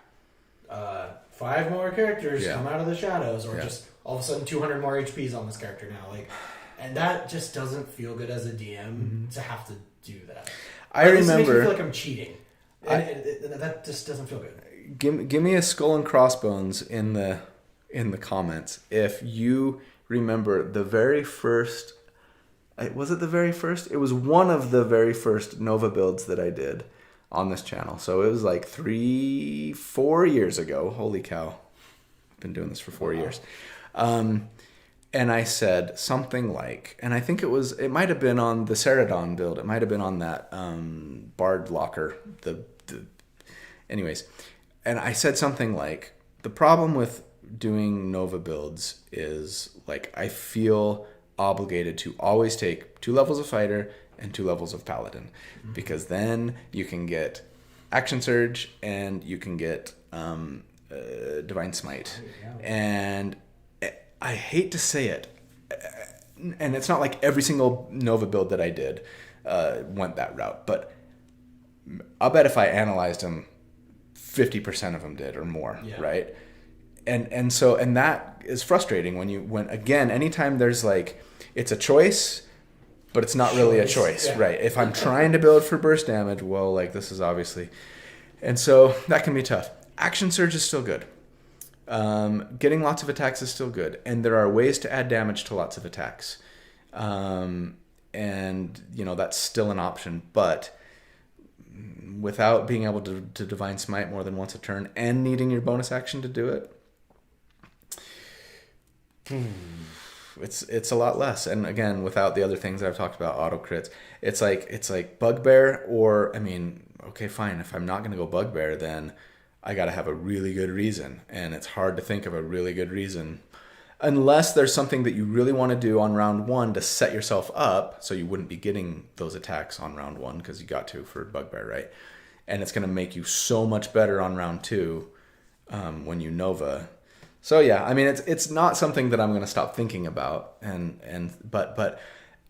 5 more characters come out of the shadows, or just all of a sudden 200 more HPs on this character now. Like, and that just doesn't feel good as a DM to have to do that. I remember. It makes me feel like I'm cheating. And that just doesn't feel good. Give me a skull and crossbones in the comments if you remember the very first. Was it the very first? It was one of the very first Nova builds that I did on this channel. So it was like 3-4 years ago. Holy cow! I've been doing this for 4 years. And I said something like, and I think it might have been on the Ceradon build. It might have been on that Bard Locker. Anyways. And I said something like, the problem with doing Nova builds is like I feel obligated to always take 2 levels of fighter and 2 levels of paladin, because then you can get action surge and you can get divine smite. And I hate to say it, and it's not like every single Nova build that I did went that route, but I'll bet if I analyzed them, 50% of them did or more, right? And so that is frustrating when again, anytime there's like, it's a choice, but it's not really a choice, right? If I'm trying to build for burst damage, well, like this is obviously, and so that can be tough. Action surge is still good. Getting lots of attacks is still good, and there are ways to add damage to lots of attacks, and you know that's still an option, but without being able to divine smite more than once a turn and needing your bonus action to do it, it's a lot less. And again, without the other things that I've talked about, auto crits, it's like bugbear, or I mean, okay, fine, if I'm not going to go bugbear, then I got to have a really good reason, and it's hard to think of a really good reason unless there's something that you really want to do on round 1 to set yourself up so you wouldn't be getting those attacks on round 1 because you got to for bugbear, right? And it's going to make you so much better on round 2 when you Nova. So yeah, I mean it's not something that I'm going to stop thinking about, but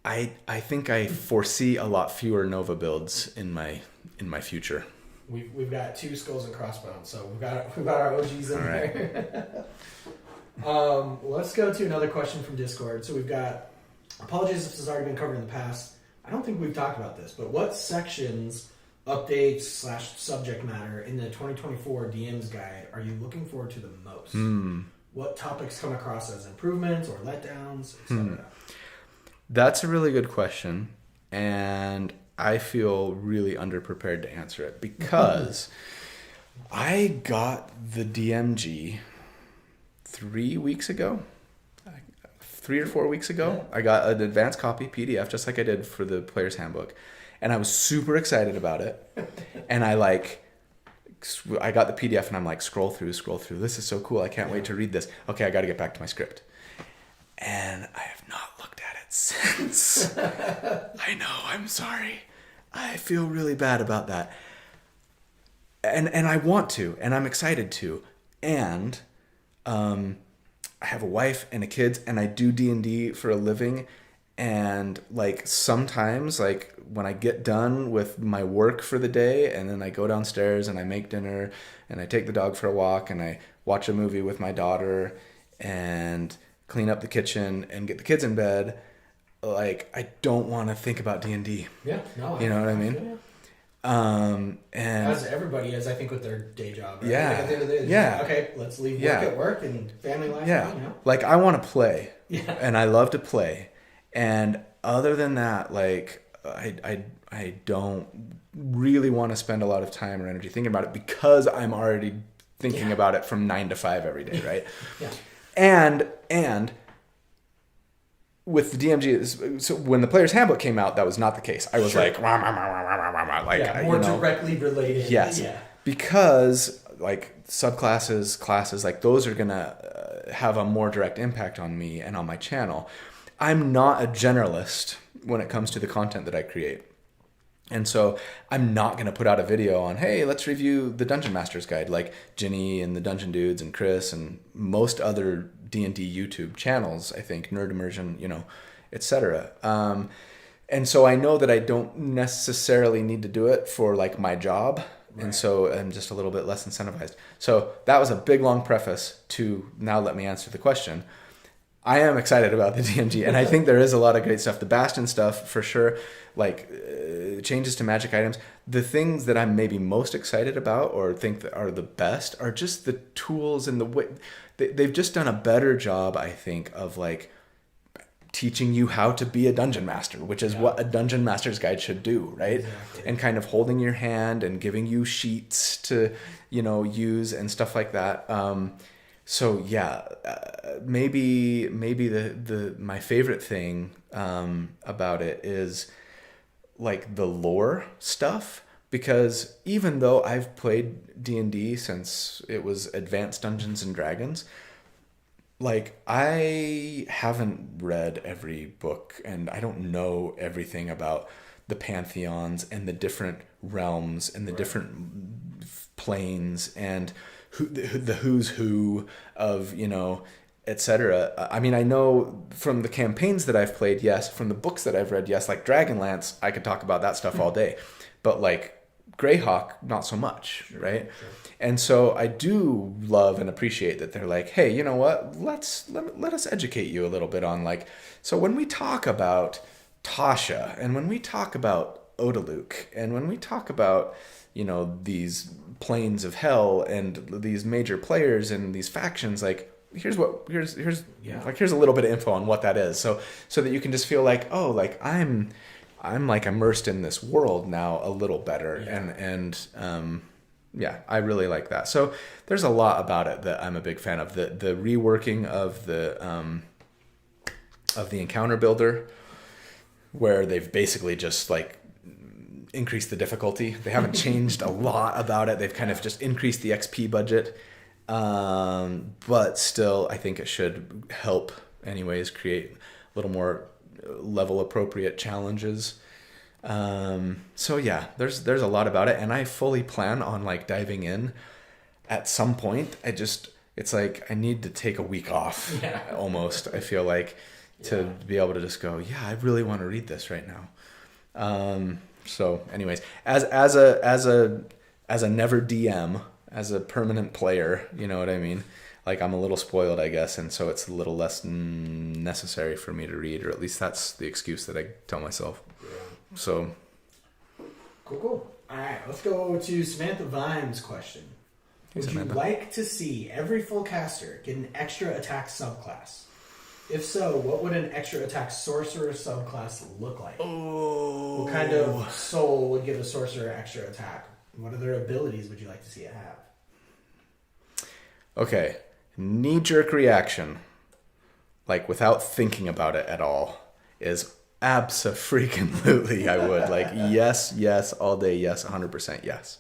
I think I foresee a lot fewer Nova builds in my future. We've got 2 skulls and crossbones, so we've got our OGs in there. Let's go to another question from Discord. So we've got, apologies if this has already been covered in the past. I don't think we've talked about this, but what sections, updates / subject matter in the 2024 DM's guide are you looking forward to the most? What topics come across as improvements or letdowns, etc.? That's a really good question, and I feel really underprepared to answer it because I got the DMG 3 weeks ago, 3 or 4 weeks ago. I got an advanced copy PDF, just like I did for the player's handbook, and I was super excited about it. And I got the PDF, and I'm like, scroll through. This is so cool. I can't wait to read this. Okay, I got to get back to my script. And I have not looked at it since. I know, I'm sorry. I feel really bad about that. And I want to, and I'm excited to. And I have a wife and a kids, and I do D&D for a living. And like sometimes, like when I get done with my work for the day, and then I go downstairs and I make dinner, and I take the dog for a walk, and I watch a movie with my daughter, and clean up the kitchen, and get the kids in bed, like I don't want to think about D&D. Yeah, no, you know what I mean? And as everybody is, I think, with their day job. Right? Yeah, like at the end of the day, yeah. Okay, let's leave work at work and family life. Yeah, you know? Like I want to play. Yeah, and I love to play. And other than that, like I don't really want to spend a lot of time or energy thinking about it because I'm already thinking about it from 9 to 5 every day, right? Yeah. And with the DMG, so when the Player's Handbook came out, that was not the case. I was like, rah, rah, rah, rah, rah, rah, rah, like more directly related. Yes. Yeah. Because like subclasses, classes, like those are gonna have a more direct impact on me and on my channel. I'm not a generalist when it comes to the content that I create. And so I'm not going to put out a video on, hey, let's review the Dungeon Master's Guide, like Ginny and the Dungeon Dudes and Chris and most other D&D YouTube channels, I think, Nerd Immersion, you know, etc. And so I know that I don't necessarily need to do it for like my job. Right. And so I'm just a little bit less incentivized. So that was a big, long preface to now let me answer the question. I am excited about the DMG, and I think there is a lot of great stuff. The Bastion stuff, for sure, like changes to magic items. The things that I'm maybe most excited about or think that are the best are just the tools and the way. They've just done a better job, I think, of like teaching you how to be a dungeon master, which is what a dungeon master's guide should do, right? Exactly. And kind of holding your hand and giving you sheets to, you know, use and stuff like that. So yeah, maybe the my favorite thing about it is like the lore stuff, because even though I've played D&D since it was Advanced Dungeons and Dragons, like I haven't read every book and I don't know everything about the pantheons and the different realms and the different planes and the who's who of, you know, etc. I mean, I know from the campaigns that I've played, yes, from the books that I've read, yes, like Dragonlance, I could talk about that stuff all day, but like Greyhawk, not so much, right? Sure. And so I do love and appreciate that they're like, hey, you know what? Let us educate you a little bit on like, so when we talk about Tasha and when we talk about Odaluk and when we talk about, you know, these planes of hell and these major players and these factions, like here's a little bit of info on what that is, so that you can just feel like, oh, like I'm like immersed in this world now a little better. And I really like that. So there's a lot about it that I'm a big fan of. The reworking of the encounter builder, where they've basically just like increased the difficulty. They haven't changed a lot about it. They've kind of just increased the XP budget. But still, I think it should help anyways create a little more level appropriate challenges. So yeah, there's a lot about it, and I fully plan on like diving in at some point. It's like I need to take a week off almost. I feel like to be able to just go, I really want to read this right now. So anyways, as a never DM, as a permanent player, you know what I mean? Like I'm a little spoiled, I guess, and so it's a little less necessary for me to read, or at least that's the excuse that I tell myself. So cool. All right, let's go to Samantha Vimes' question. Would you like to see every full caster get an extra attack subclass? If so, what would an extra attack sorcerer subclass look like? Oh. What kind of soul would give a sorcerer extra attack? What other abilities would you like to see it have? Okay, knee-jerk reaction, like without thinking about it at all, is abso-freaking-lutely I would. Like, yes, all day, yes, 100% yes.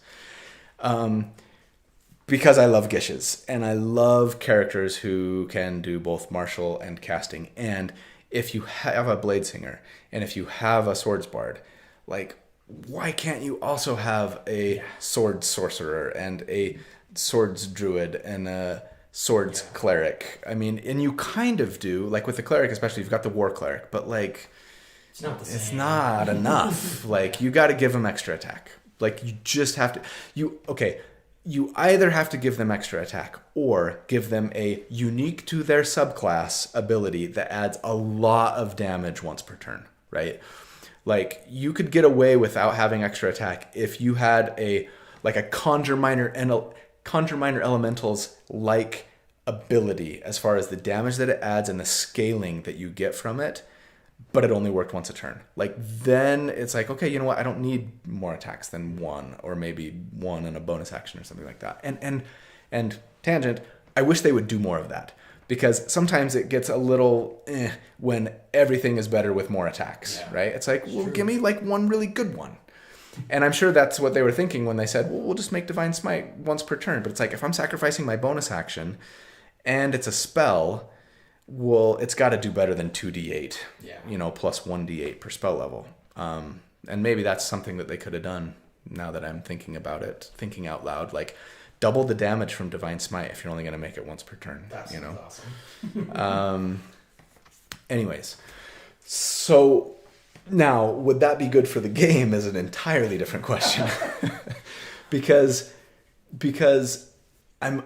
Because I love Gishes, and I love characters who can do both martial and casting. And if you have a Bladesinger, and if you have a Swords Bard, like, why can't you also have a Swords Sorcerer and a Swords Druid and a Swords Cleric? I mean, and you kind of do, like with the Cleric especially, you've got the War Cleric, but like, it's not the same. It's not enough. Like, you got to give them extra attack. Like, you just have to. Okay, you either have to give them extra attack or give them a unique to their subclass ability that adds a lot of damage once per turn, right? Like, you could get away without having extra attack if you had a Conjure Minor Elementals like ability as far as the damage that it adds and the scaling that you get from it, but it only worked once a turn. Like, then it's like, okay, you know what? I don't need more attacks than one, or maybe one and a bonus action or something like that. And tangent, I wish they would do more of that, because sometimes it gets a little when everything is better with more attacks, right? It's like, well, give me like one really good one. And I'm sure that's what they were thinking when they said, well, we'll just make Divine Smite once per turn. But it's like, if I'm sacrificing my bonus action and it's a spell, well, it's got to do better than 2d8, plus 1d8 per spell level. And maybe that's something that they could have done, now that I'm thinking about it, thinking out loud. Like, double the damage from Divine Smite if you're only going to make it once per turn. That's awesome. Anyways, so now, would that be good for the game is an entirely different question. because I'm,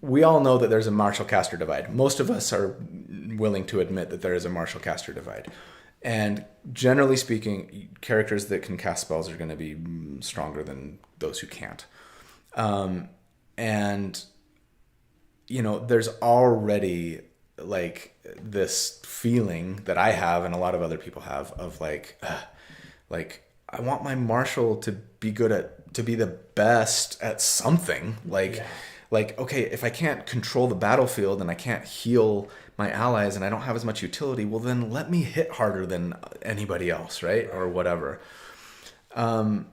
we all know that there's a martial caster divide. Most of us are willing to admit that there is a martial caster divide. And generally speaking, characters that can cast spells are going to be stronger than those who can't. There's already like this feeling that I have and a lot of other people have of like I want my martial to be the best at something. Like, okay, if I can't control the battlefield and I can't heal my allies and I don't have as much utility, well, then let me hit harder than anybody else, right? Or whatever. And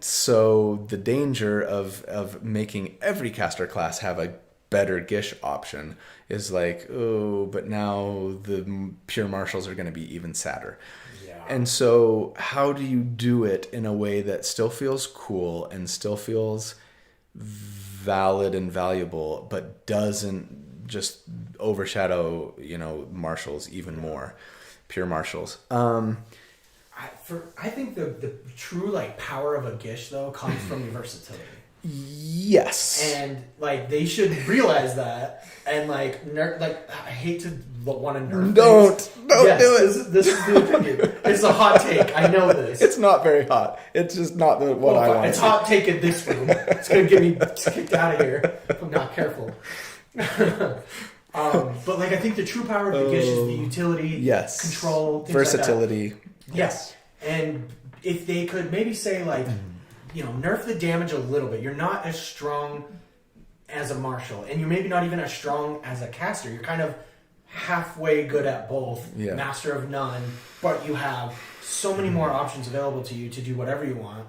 so the danger of making every caster class have a better Gish option is like, oh, but now the pure martials are going to be even sadder. Yeah. And so how do you do it in a way that still feels cool and still feels valid and valuable, but doesn't just overshadow, martials even more, pure martials? I think the true power of a Gish though comes from the versatility. Yes. And they should realize that, and I hate to want to nerf. Don't do it. This is the opinion. It's a hot take. I know this. It's not very hot. It's just not what I want. It's hot take in this room. It's gonna get me kicked out of here if I'm not careful. But I think the true power of the Gish is the utility, yes, control, versatility. Like yes, and if they could maybe say nerf the damage a little bit. You're not as strong as a martial, and you're maybe not even as strong as a caster. You're kind of halfway good at both, master of none, but you have so many more options available to you to do whatever you want.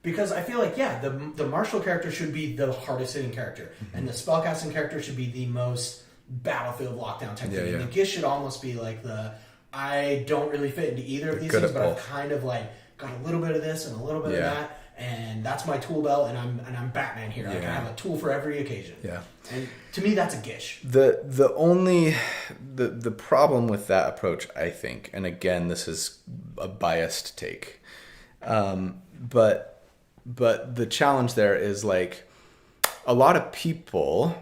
Because I feel the martial character should be the hardest hitting character, and the spellcasting character should be the most battlefield lockdown type thing. And the Gish should almost be I don't really fit into either of these things, but I've kind of got a little bit of this and a little bit of that. And that's my tool belt, and I'm Batman here. I have a tool for every occasion. Yeah. And to me, that's a Gish. The problem with that approach, I think, and again, this is a biased take, but the challenge there is a lot of people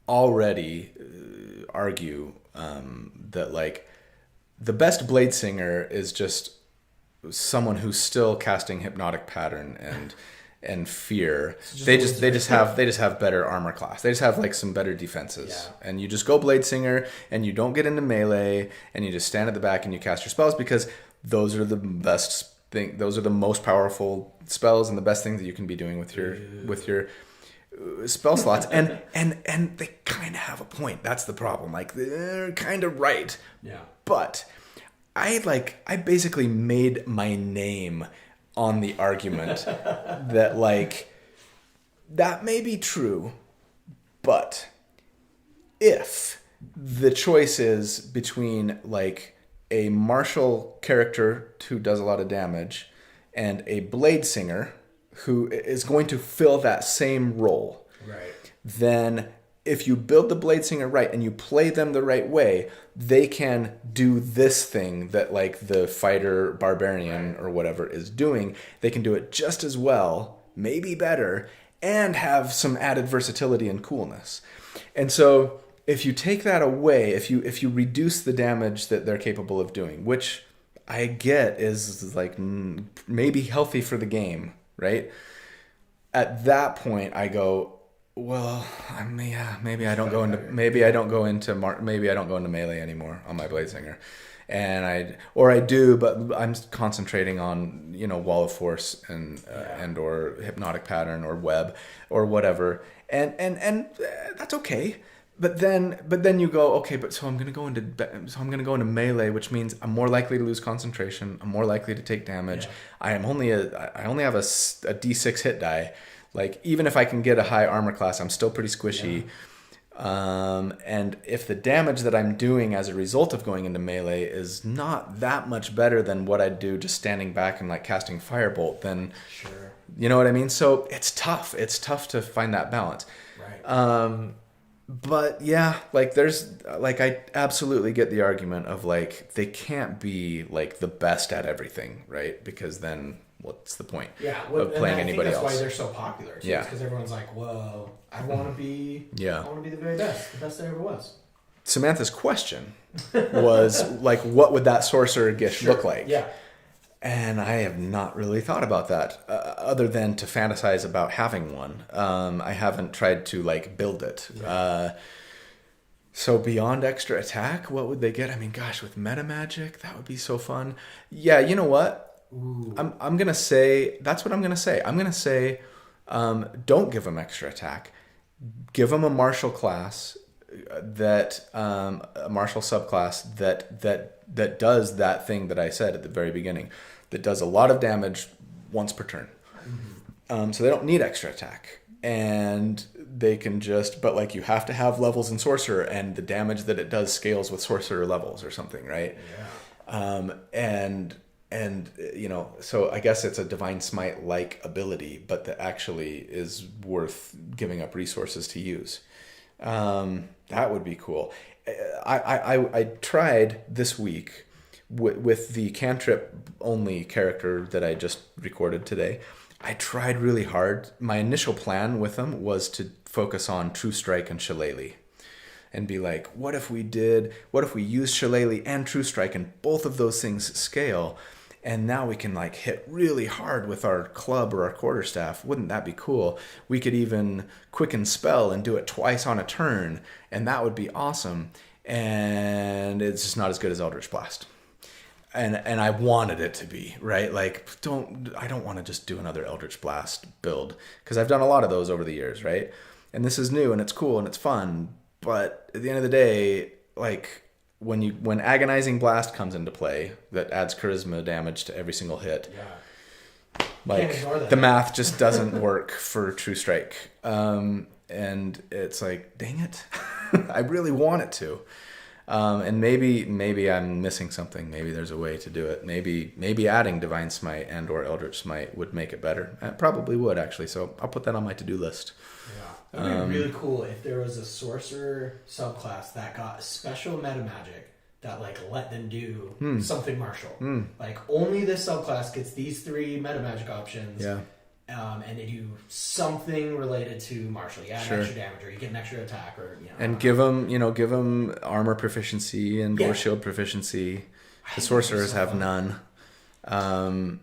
already argue that the best blade singer is just someone who's still casting Hypnotic Pattern and Fear. They just have better armor class. They just have some better defenses. Yeah. And you just go Blade Singer and you don't get into melee and you just stand at the back and you cast your spells because those are the best thing. Those are the most powerful spells and the best things that you can be doing with your spell slots. And they kind of have a point. That's the problem. They're kind of right. Yeah. But I basically made my name on the argument that that may be true, but if the choice is between a martial character who does a lot of damage and a blade singer who is going to fill that same role, right, then if you build the blade singer right and you play them the right way, they can do this thing that the fighter barbarian or whatever is doing. They can do it just as well, maybe better, and have some added versatility and coolness. And so if you take that away, if you reduce the damage that they're capable of doing, which I get is like maybe healthy for the game, right? At that point, I go, well, maybe I don't go into melee anymore on my Bladesinger, and I do, but I'm concentrating on Wall of Force and or Hypnotic Pattern or Web or whatever, and that's okay. But then you go, okay, so I'm gonna go into melee, which means I'm more likely to lose concentration. I'm more likely to take damage. Yeah. I only have a D6 hit die. Like, even if I can get a high armor class, I'm still pretty squishy. Yeah. And if the damage that I'm doing as a result of going into melee is not that much better than what I'd do just standing back and like casting Firebolt, then sure. You know what I mean? So it's tough. It's tough to find that balance. Right. But yeah, like I absolutely get the argument of like they can't be like the best at everything, right? Because then what's the point of playing anybody else? That's why they're so popular. Yeah, because everyone's like, "Whoa, I want to be the very best, the best there ever was." Samantha's question was like, "What would that sorcerer gift look like?" Yeah. And I have not really thought about that other than to fantasize about having one. I haven't tried to like build it. Yeah. So beyond extra attack, what would they get? I mean, gosh, with meta magic, that would be so fun. Yeah, you know what? Ooh. I'm gonna say that's what I'm gonna say. I'm gonna say, don't give them extra attack. Give them a martial class a martial subclass that does that thing that I said at the very beginning, that does a lot of damage once per turn. Mm-hmm. So they don't need extra attack, and they can but like you have to have levels in sorcerer, and the damage that it does scales with sorcerer levels or something, right? Yeah. And so I guess it's a Divine Smite like ability, but that actually is worth giving up resources to use. That would be cool. I tried this week with the cantrip only character that I just recorded today. I tried really hard. My initial plan with them was to focus on True Strike and Shillelagh and be like, what if we used Shillelagh and True Strike and both of those things scale, and now we can like hit really hard with our club or our quarterstaff. Wouldn't that be cool? We could even quicken spell and do it twice on a turn, and that would be awesome. And it's just not as good as Eldritch Blast. And I wanted it to be, right? Like, I don't want to just do another Eldritch Blast build, because I've done a lot of those over the years, right? And this is new and it's cool and it's fun, but at the end of the day, like, when Agonizing Blast comes into play, that adds charisma damage to every single hit. Yeah. Like, the math just doesn't work for True Strike. And it's like, dang it. I really want it to. And maybe I'm missing something. Maybe there's a way to do it. Maybe adding Divine Smite and or Eldritch Smite would make it better. It probably would, actually. So I'll put that on my to-do list. Yeah. It would be really cool if there was a sorcerer subclass that got special meta magic that like let them do something martial. Like, only this subclass gets these 3 meta magic options. Yeah. And they do something related to martial. You add extra damage, or you get an extra attack, or and give them armor proficiency and or shield proficiency. The sorcerers have none. You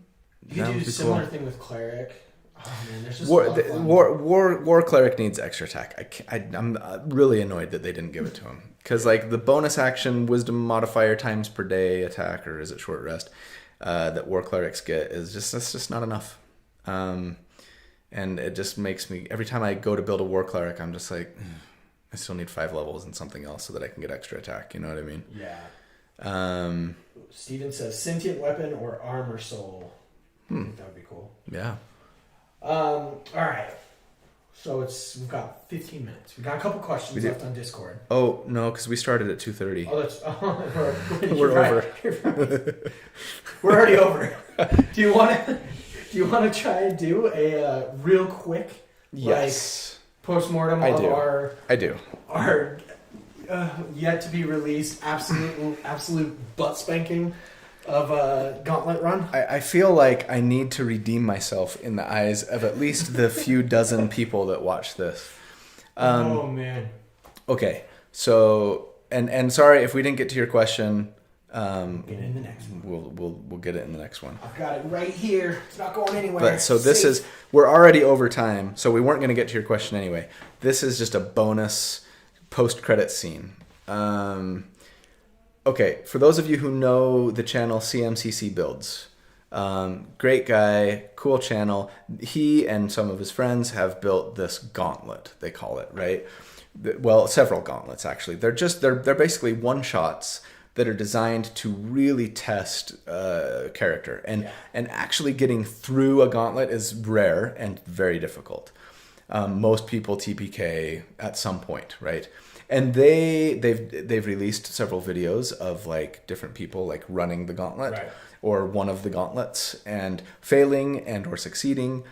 could do a similar thing with cleric. Oh man, there's just war cleric needs extra attack. I'm really annoyed that they didn't give it to him, because like the bonus action wisdom modifier times per day attack, or is it short rest, that war clerics get that's just not enough. And it just makes me, every time I go to build a war cleric, I'm just like, I still need 5 levels and something else so that I can get extra attack. You know what I mean? Yeah. Steven says sentient weapon or armor soul. I think that would be cool. Yeah. All right. So we've got 15 minutes. We've got a couple questions left on Discord. Oh, no, because we started at 2:30. We're over. We're already over. Do you want to try and do a real quick postmortem of our yet to be released absolute butt spanking of a gauntlet run. I feel like I need to redeem myself in the eyes of at least the few dozen people that watch this. Oh man. Okay, so and sorry if we didn't get to your question. Get it in the next one. We'll get it in the next one. I've got it right here. It's not going anywhere. But so this is, we're already over time, so we weren't going to get to your question anyway. This is just a bonus post-credit scene. Okay, for those of you who know the channel CMCC Builds, great guy, cool channel. He and some of his friends have built this gauntlet, they call it, right? Well, several gauntlets actually. They're basically one-shots that are designed to really test character. And actually getting through a gauntlet is rare and very difficult. Most people TPK at some point, right? And they've released several videos of like different people like running the gauntlet, right, or one of the gauntlets and failing and or succeeding.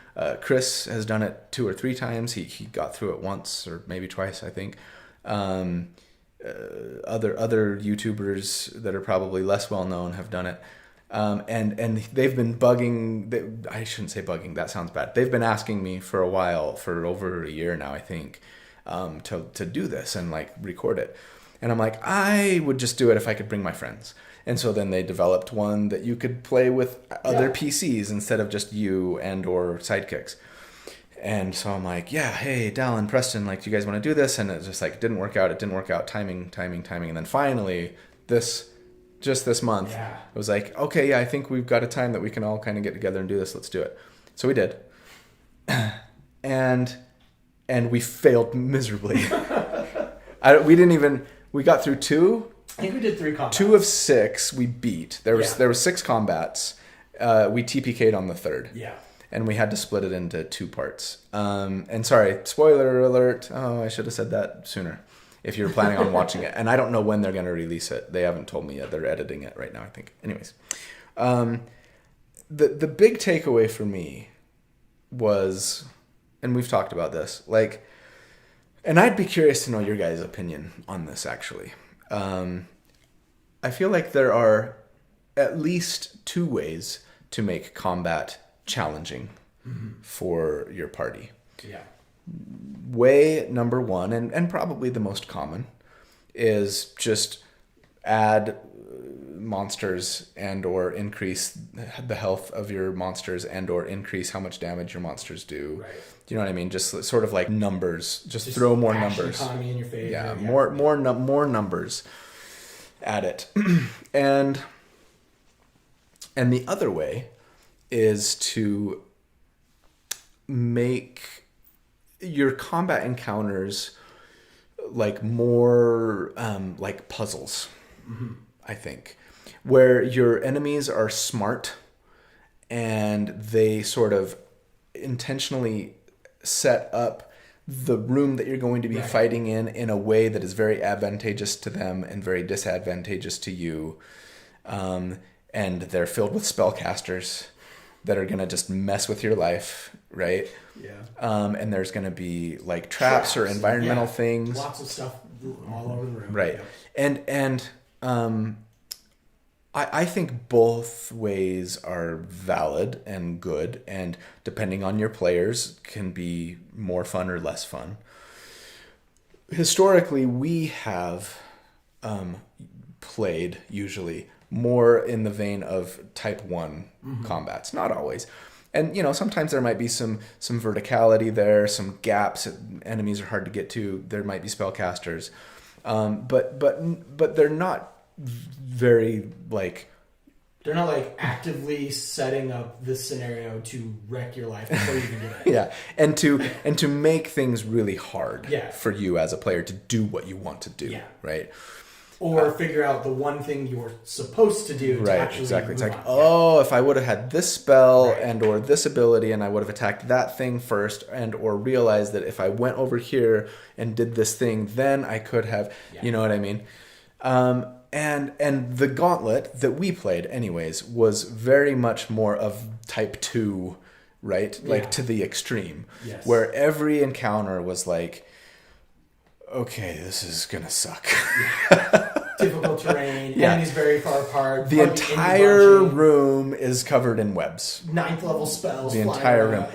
Chris has done it 2 or 3 times. He got through it once or maybe twice, I think. Other YouTubers that are probably less well known have done it, and they've been bugging. I shouldn't say bugging. That sounds bad. They've been asking me for a while, for over a year now, I think, to do this and like record it. And I'm like, I would just do it if I could bring my friends. And so then they developed one that you could play with other PCs instead of just you and or sidekicks. And so I'm like, yeah, hey, Dallin, Preston, like, do you guys want to do this? And it just like didn't work out. It didn't work out. Timing. And then finally, this month, it was like, okay, yeah, I think we've got a time that we can all kind of get together and do this. Let's do it. So we did. And we failed miserably. We got through 2. I think we did 3 combats. 2 of 6 we beat. There was 6 combats. We TPK'd on the 3rd. Yeah. And we had to split it into 2 parts. And sorry, spoiler alert. Oh, I should have said that sooner if you're planning on watching it. And I don't know when they're going to release it. They haven't told me yet. They're editing it right now, I think. Anyways, the big takeaway for me was, and we've talked about this, like, and I'd be curious to know your guys' opinion on this, actually. I feel like there are at least 2 ways to make combat challenging for your party. Yeah. Way number 1, and probably the most common, is just add monsters and or increase the health of your monsters and or increase how much damage your monsters do. Right. Do you know what I mean? Just sort of like numbers. Just throw more numbers. Economy in your favor. Yeah, more numbers at it. And the other way is to make your combat encounters like more like puzzles, I think, where your enemies are smart and they sort of intentionally set up the room that you're going to be fighting in a way that is very advantageous to them and very disadvantageous to you. And they're filled with spellcasters that are going to just mess with your life, right? Yeah. And there's going to be like traps or environmental things. Lots of stuff all over the room. Right. Yeah. And I think both ways are valid and good, and depending on your players can be more fun or less fun. Historically, we have played usually more in the vein of type 1 combats, not always. And, you know, sometimes there might be some verticality there, some gaps. Enemies are hard to get to. There might be spellcasters. But they're not very, like... They're not, like, actively setting up this scenario to wreck your life before you even get it. Yeah, and to make things really hard for you as a player to do what you want to do, right? Or figure out the one thing you're supposed to do to actually exactly. It's like, on. If I would have had this spell and or this ability and I would have attacked that thing first and or realized that if I went over here and did this thing, then I could have, you know what I mean? And the gauntlet that we played anyways was very much more of type 2, right? Like to the extreme. Yes. Where every encounter was like, okay, this is gonna suck. difficult terrain, Yeah. enemies very far apart. The entire room is covered in webs. 9th level spells. The entire room,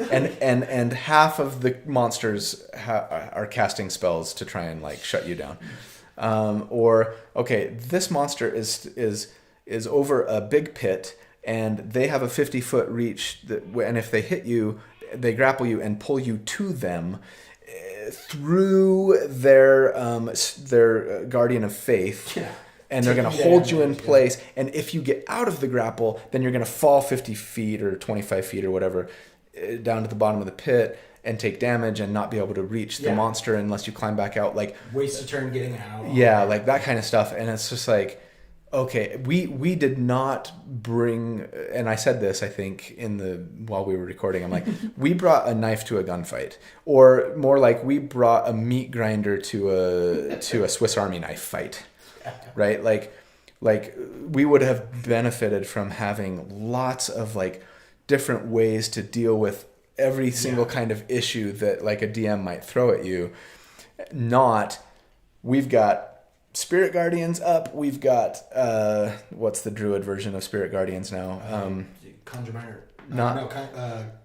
and half of the monsters are casting spells to try and like shut you down. Or okay, this monster is over a big pit, and they have a 50-foot reach. And if they hit you, they grapple you and pull you to them through their guardian of faith. Yeah. And they're going to hold you in place. And if you get out of the grapple, then you're going to fall 50 feet or 25 feet or whatever down to the bottom of the pit and take damage and not be able to reach the monster unless you climb back out. Like waste a turn getting out. Yeah, like that kind of stuff. And it's just like, okay, we did not bring, and I said this, I think, while we were recording, I'm like, we brought a knife to a gunfight, or more like we brought a meat grinder to a Swiss Army knife fight, right? Like we would have benefited from having lots of like different ways to deal with every single kind of issue that like a DM might throw at you. Not, we've got Spirit Guardians up. We've got what's the Druid version of Spirit Guardians now? Conjure Minor.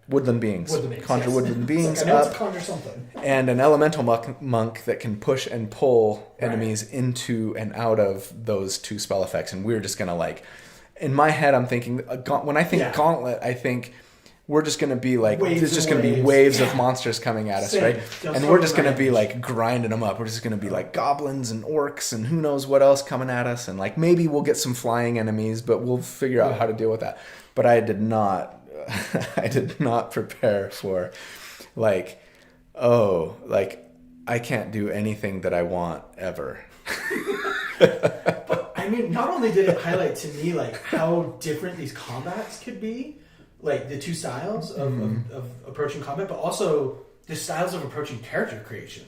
Woodland Beings. Conjure Woodland Beings I know up. It's conjure something. And an Elemental monk that can push and pull enemies into and out of those two spell effects. And we're just gonna like, in my head, I'm thinking when I think Gauntlet, I think we're just going to be like, there's just going to be waves of monsters coming at us, right? And we're just going to be like grinding them up. We're just going to be like goblins and orcs and who knows what else coming at us. And like maybe we'll get some flying enemies, but we'll figure out how to deal with that. But I did not prepare for like, I can't do anything that I want ever. But I mean, not only did it highlight to me like how different these combats could be, like the two styles of approaching combat, but also the styles of approaching character creation.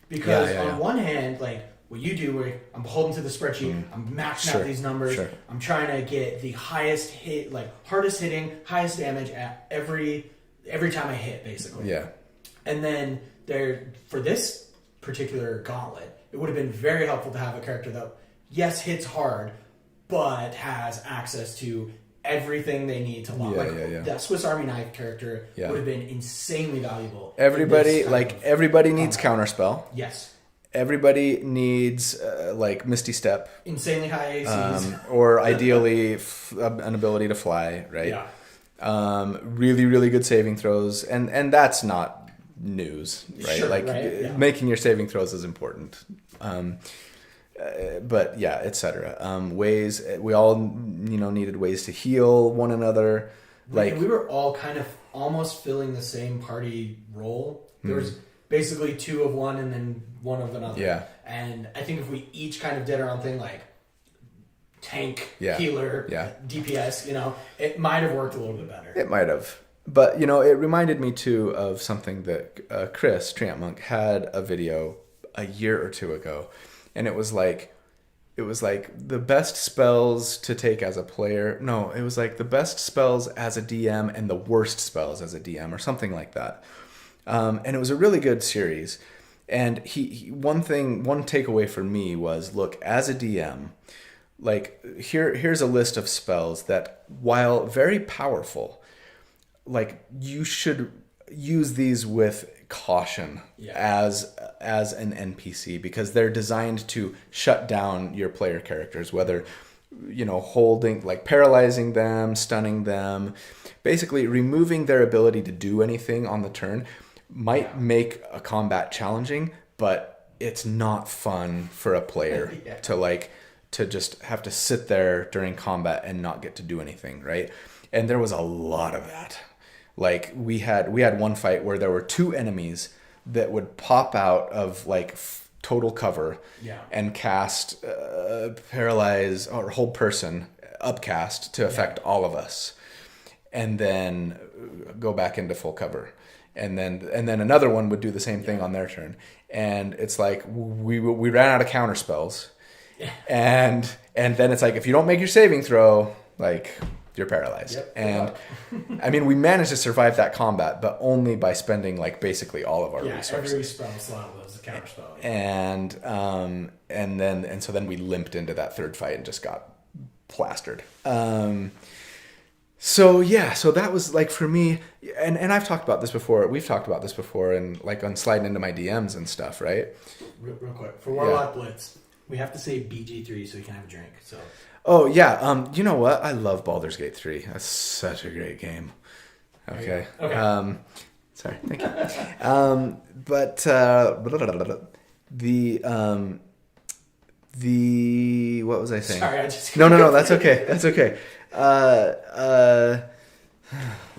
Because on one hand, like what you do, where I'm beholden to the spreadsheet, I'm maxing out these numbers, I'm trying to get the highest hit, like hardest hitting, highest damage at every time I hit, basically. Yeah. And then for this particular gauntlet, it would have been very helpful to have a character that, yes, hits hard, but has access to everything they need to lock. That Swiss Army knife character would have been insanely valuable. Everybody needs counterspell. Yes. Everybody needs like Misty Step, insanely high ACs, or ideally an ability to fly. Right. Yeah. Really, really good saving throws, and that's not news, right? Sure, making your saving throws is important. But yeah, etc. Ways we all needed ways to heal one another. Like we were all kind of almost filling the same party role. There was basically two of one and then one of another. Yeah. And I think if we each kind of did our own thing, like tank, healer, DPS, it might have worked a little bit better. It might have. But it reminded me too of something that Chris Treant Monk had a video a year or two ago. And it was like the best spells to take as a player. No, it was like the best spells as a DM and the worst spells as a DM or something like that. And it was a really good series. And one takeaway for me was, look, as a DM, like here's a list of spells that, while very powerful, like you should use these with caution as an NPC, because they're designed to shut down your player characters, whether holding, like paralyzing them, stunning them, basically removing their ability to do anything on the turn might make a combat challenging, but it's not fun for a player to just have to sit there during combat and not get to do anything, right? And there was a lot of that. Like we had one fight where there were two enemies that would pop out of like total cover and cast paralyze or hold person upcast to affect all of us, and then go back into full cover, and then another one would do the same thing on their turn, and it's like we ran out of counter spells, and then it's like, if you don't make your saving throw, like you're paralyzed. Yep. And I mean, we managed to survive that combat, but only by spending like basically all of our resources. Every spell slot was a counter spell. And so then we limped into that third fight and just got plastered. So that was like for me, and I've talked about this before. We've talked about this before, and like on sliding into my DMs and stuff, right? Real quick for Warlock Blitz, we have to say BG3 so we can have a drink. So. Oh yeah, you know what? I love Baldur's Gate 3. That's such a great game. Okay. Okay. Sorry, thank you. But the what was I saying? Sorry, I just No, that's okay. That's okay.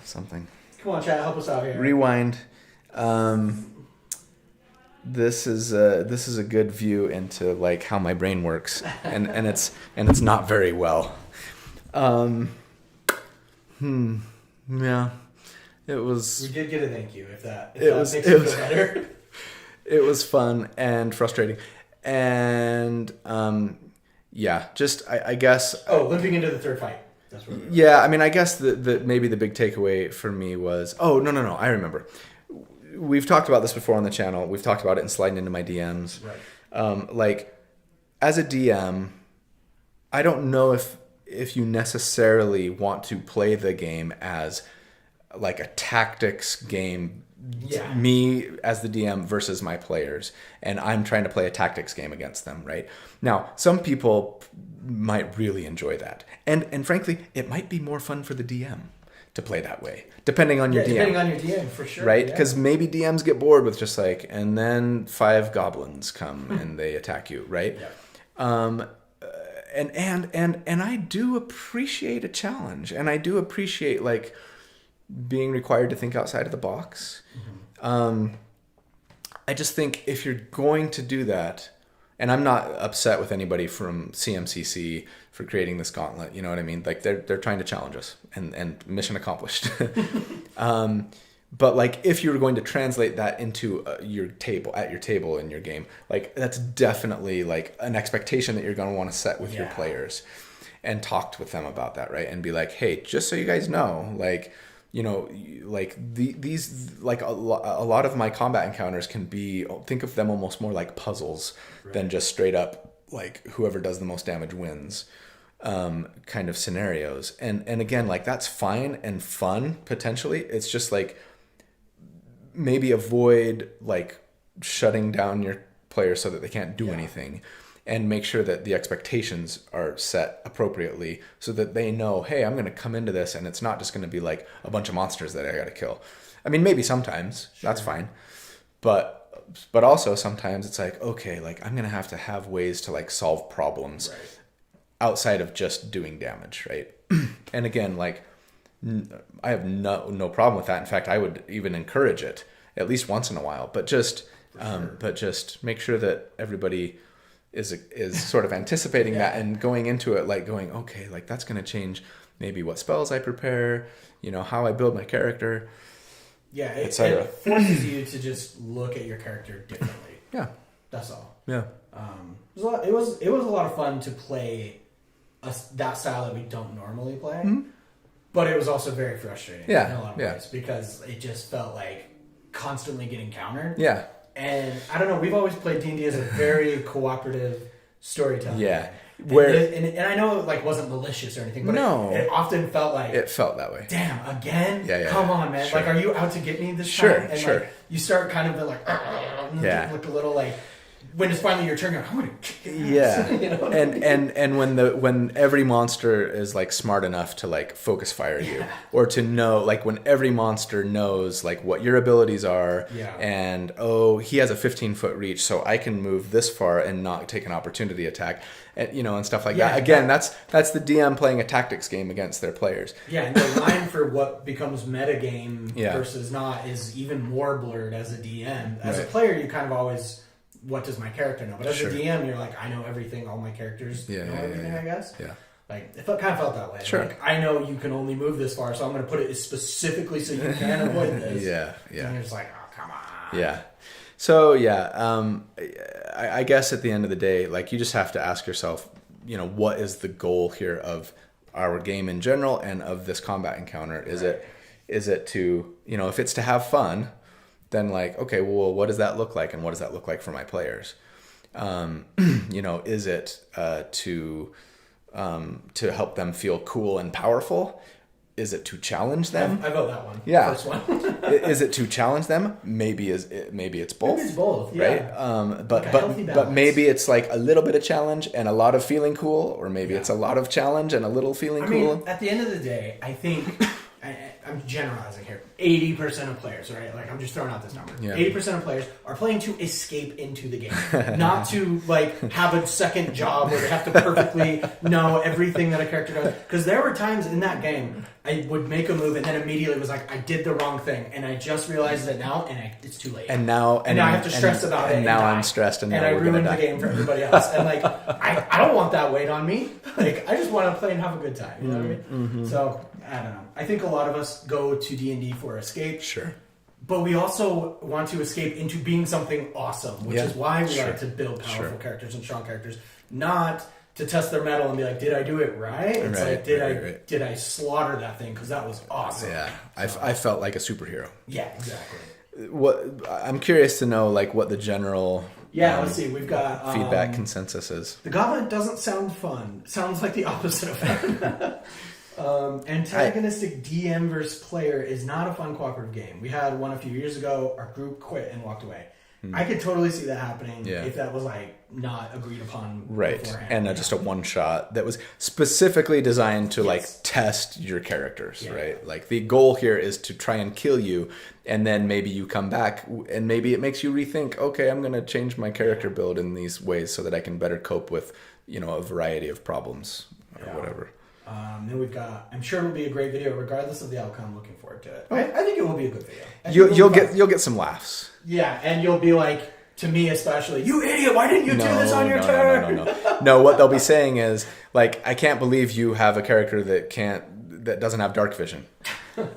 Something. Come on, chat, help us out here. Rewind. This is a good view into like how my brain works, and it's not very well. Yeah, it was. We did get a thank you. If that makes you feel better. It was fun and frustrating, and just I guess. Oh, limping into the third fight. That's what. Yeah, I mean, I guess the maybe the big takeaway for me was no, I remember. We've talked about this before on the channel. We've talked about it in sliding into my DMs. Right. Like, as a DM, I don't know if you necessarily want to play the game as like a tactics game. Yeah. Me as the DM versus my players, and I'm trying to play a tactics game against them, right? Now, some people might really enjoy that. And frankly, it might be more fun for the DM to play that way, depending on your DM. Depending on your DM, for sure. Right? Because maybe DMs get bored with just like, and then 5 goblins come and they attack you, right? Yeah. And I do appreciate a challenge, and I do appreciate like being required to think outside of the box. Mm-hmm. I just think if you're going to do that, and I'm not upset with anybody from CMCC for creating this gauntlet, you know what I mean? Like they're trying to challenge us, and mission accomplished. But like if you're going to translate that into your table in your game, like that's definitely like an expectation that you're going to want to set with your players, and talk with them about that, right? And be like, hey, just so you guys know, like, you know, like these like a lot of my combat encounters can be, think of them almost more like puzzles than just straight up like whoever does the most damage wins kind of scenarios. And again, like that's fine and fun potentially. It's just like maybe avoid like shutting down your players so that they can't do anything, and make sure that the expectations are set appropriately so that they know, hey, I'm going to come into this and it's not just going to be like a bunch of monsters that I got to kill. I mean, maybe sometimes that's fine, but also sometimes it's like, okay, like I'm going to have ways to like solve problems outside of just doing damage, right? And again, like I have no problem with that. In fact, I would even encourage it at least once in a while, but just make sure that everybody is sort of anticipating that and going into it like going, okay, like that's going to change maybe what spells I prepare, you know, how I build my character. Yeah, it forces you to just look at your character differently. Yeah. That's all. Yeah. It was a lot of fun to play that style that we don't normally play. Mm-hmm. But it was also very frustrating in a lot of ways because it just felt like constantly getting countered. Yeah. And I don't know, we've always played D&D as a very cooperative storytelling. Yeah. And I know it like wasn't malicious or anything, but it often felt like it felt that way. Damn, again? Yeah. Come on, man. Sure. Like, are you out to get me this time? And like you start kind of like look a little like when it's finally your turn, you're like, I'm gonna kick your ass. You know what I mean? And when every monster is like smart enough to like focus fire you, or to know, like when every monster knows like what your abilities are, and he has a 15-foot reach, so I can move this far and not take an opportunity attack, and you know, and stuff like that. Again, that's the DM playing a tactics game against their players. Yeah, and the line for what becomes metagame versus not is even more blurred as a DM. As a player, you kind of always, what does my character know? But as a DM, you're like, I know everything. All my characters know everything, I guess. Yeah. Like, it kind of felt that way. Sure. Like, I know you can only move this far, so I'm going to put it specifically so you can avoid this. Yeah. And you're just like, oh, come on. Yeah. So, I guess at the end of the day, like, you just have to ask yourself, you know, what is the goal here of our game in general and of this combat encounter? Is it to, you know, if it's to have fun, then like, okay, well, what does that look like, and what does that look like for my players? You know, is it to help them feel cool and powerful? Is it to challenge them? I vote that one. Yeah. First one. Is it to challenge them? Maybe it's both. Maybe it's both. Yeah. Right. But maybe it's like a little bit of challenge and a lot of feeling cool, or maybe it's a lot of challenge and a little feeling cool. At the end of the day, I think I'm generalizing here. 80% of players, right? Like, I'm just throwing out this number. Yeah. 80% of players are playing to escape into the game, not to like have a second job where they have to perfectly know everything that a character does. Because there were times in that game I would make a move and then immediately was like, I did the wrong thing, and I just realized it now, and it's too late. And now I have to stress about it. And now I'm stressed, and now I we're gonna ruined die. the game for everybody else. And like, I don't want that weight on me. Like, I just want to play and have a good time. You know what I mean? Mm-hmm. So I don't know. I think a lot of us go to D&D for escape. Sure. But we also want to escape into being something awesome, which is why we like to build powerful characters and strong characters, not to test their mettle and be like, did I do it right? It's like, did I slaughter that thing? Because that was awesome. Yeah, I felt like a superhero. Yeah, exactly. What I'm curious to know, like, what the general let's see. We've got feedback consensus is. The Gauntlet doesn't sound fun. Sounds like the opposite of fun. Antagonistic DM versus player is not a fun cooperative game. We had one a few years ago. Our group quit and walked away. I could totally see that happening if that was like not agreed upon beforehand. And just a one shot that was specifically designed to like test your characters, right? Like, the goal here is to try and kill you, and then maybe you come back and maybe it makes you rethink, okay, I'm going to change my character build in these ways so that I can better cope with, you know, a variety of problems or whatever. Then we've got, I'm sure it'll be a great video regardless of the outcome. I'm looking forward to it. I think it will be a good video. You'll get some laughs. Yeah, and you'll be like, to me especially, you idiot, why didn't you do this on your turn? No, what they'll be saying is, like, I can't believe you have a character that doesn't have dark vision.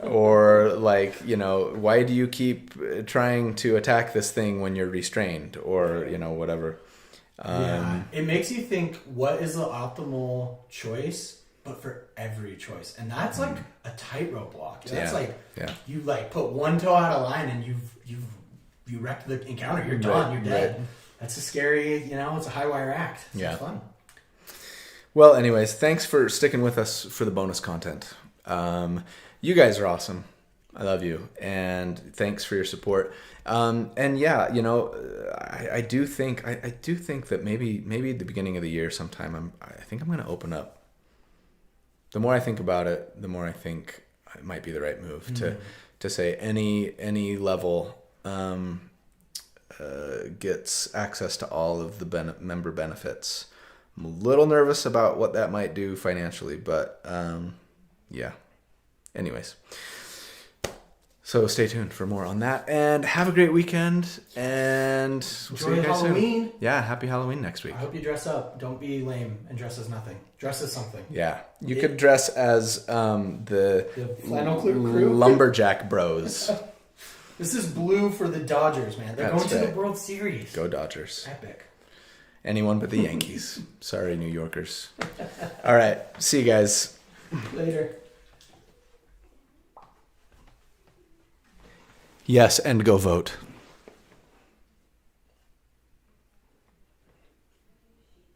Or, like, you know, why do you keep trying to attack this thing when you're restrained? Or, you know, whatever. It makes you think, what is the optimal choice? But for every choice, and that's like a tightrope walk. That's you like put one toe out of line, and you wrecked the encounter. You're done. You're dead. Right. That's a scary. You know, it's a high wire act. It's fun. Well, anyways, thanks for sticking with us for the bonus content. You guys are awesome. I love you, and thanks for your support. And yeah, you know, I do think that maybe at the beginning of the year sometime I think I'm going to open up. The more I think about it, the more I think it might be the right move to say any level gets access to all of the member benefits. I'm a little nervous about what that might do financially, but yeah. Anyways, so stay tuned for more on that, and have a great weekend, and we'll see you guys Halloween. Soon. Yeah, happy Halloween next week. I hope you dress up. Don't be lame and dress as nothing. Dress as something. Yeah, you could dress as the Flannel Crew Lumberjack Bros. This is blue for the Dodgers, man. They're going to the World Series. Go Dodgers. Epic. Anyone but the Yankees. Sorry, New Yorkers. All right, see you guys later. Yes, and go vote.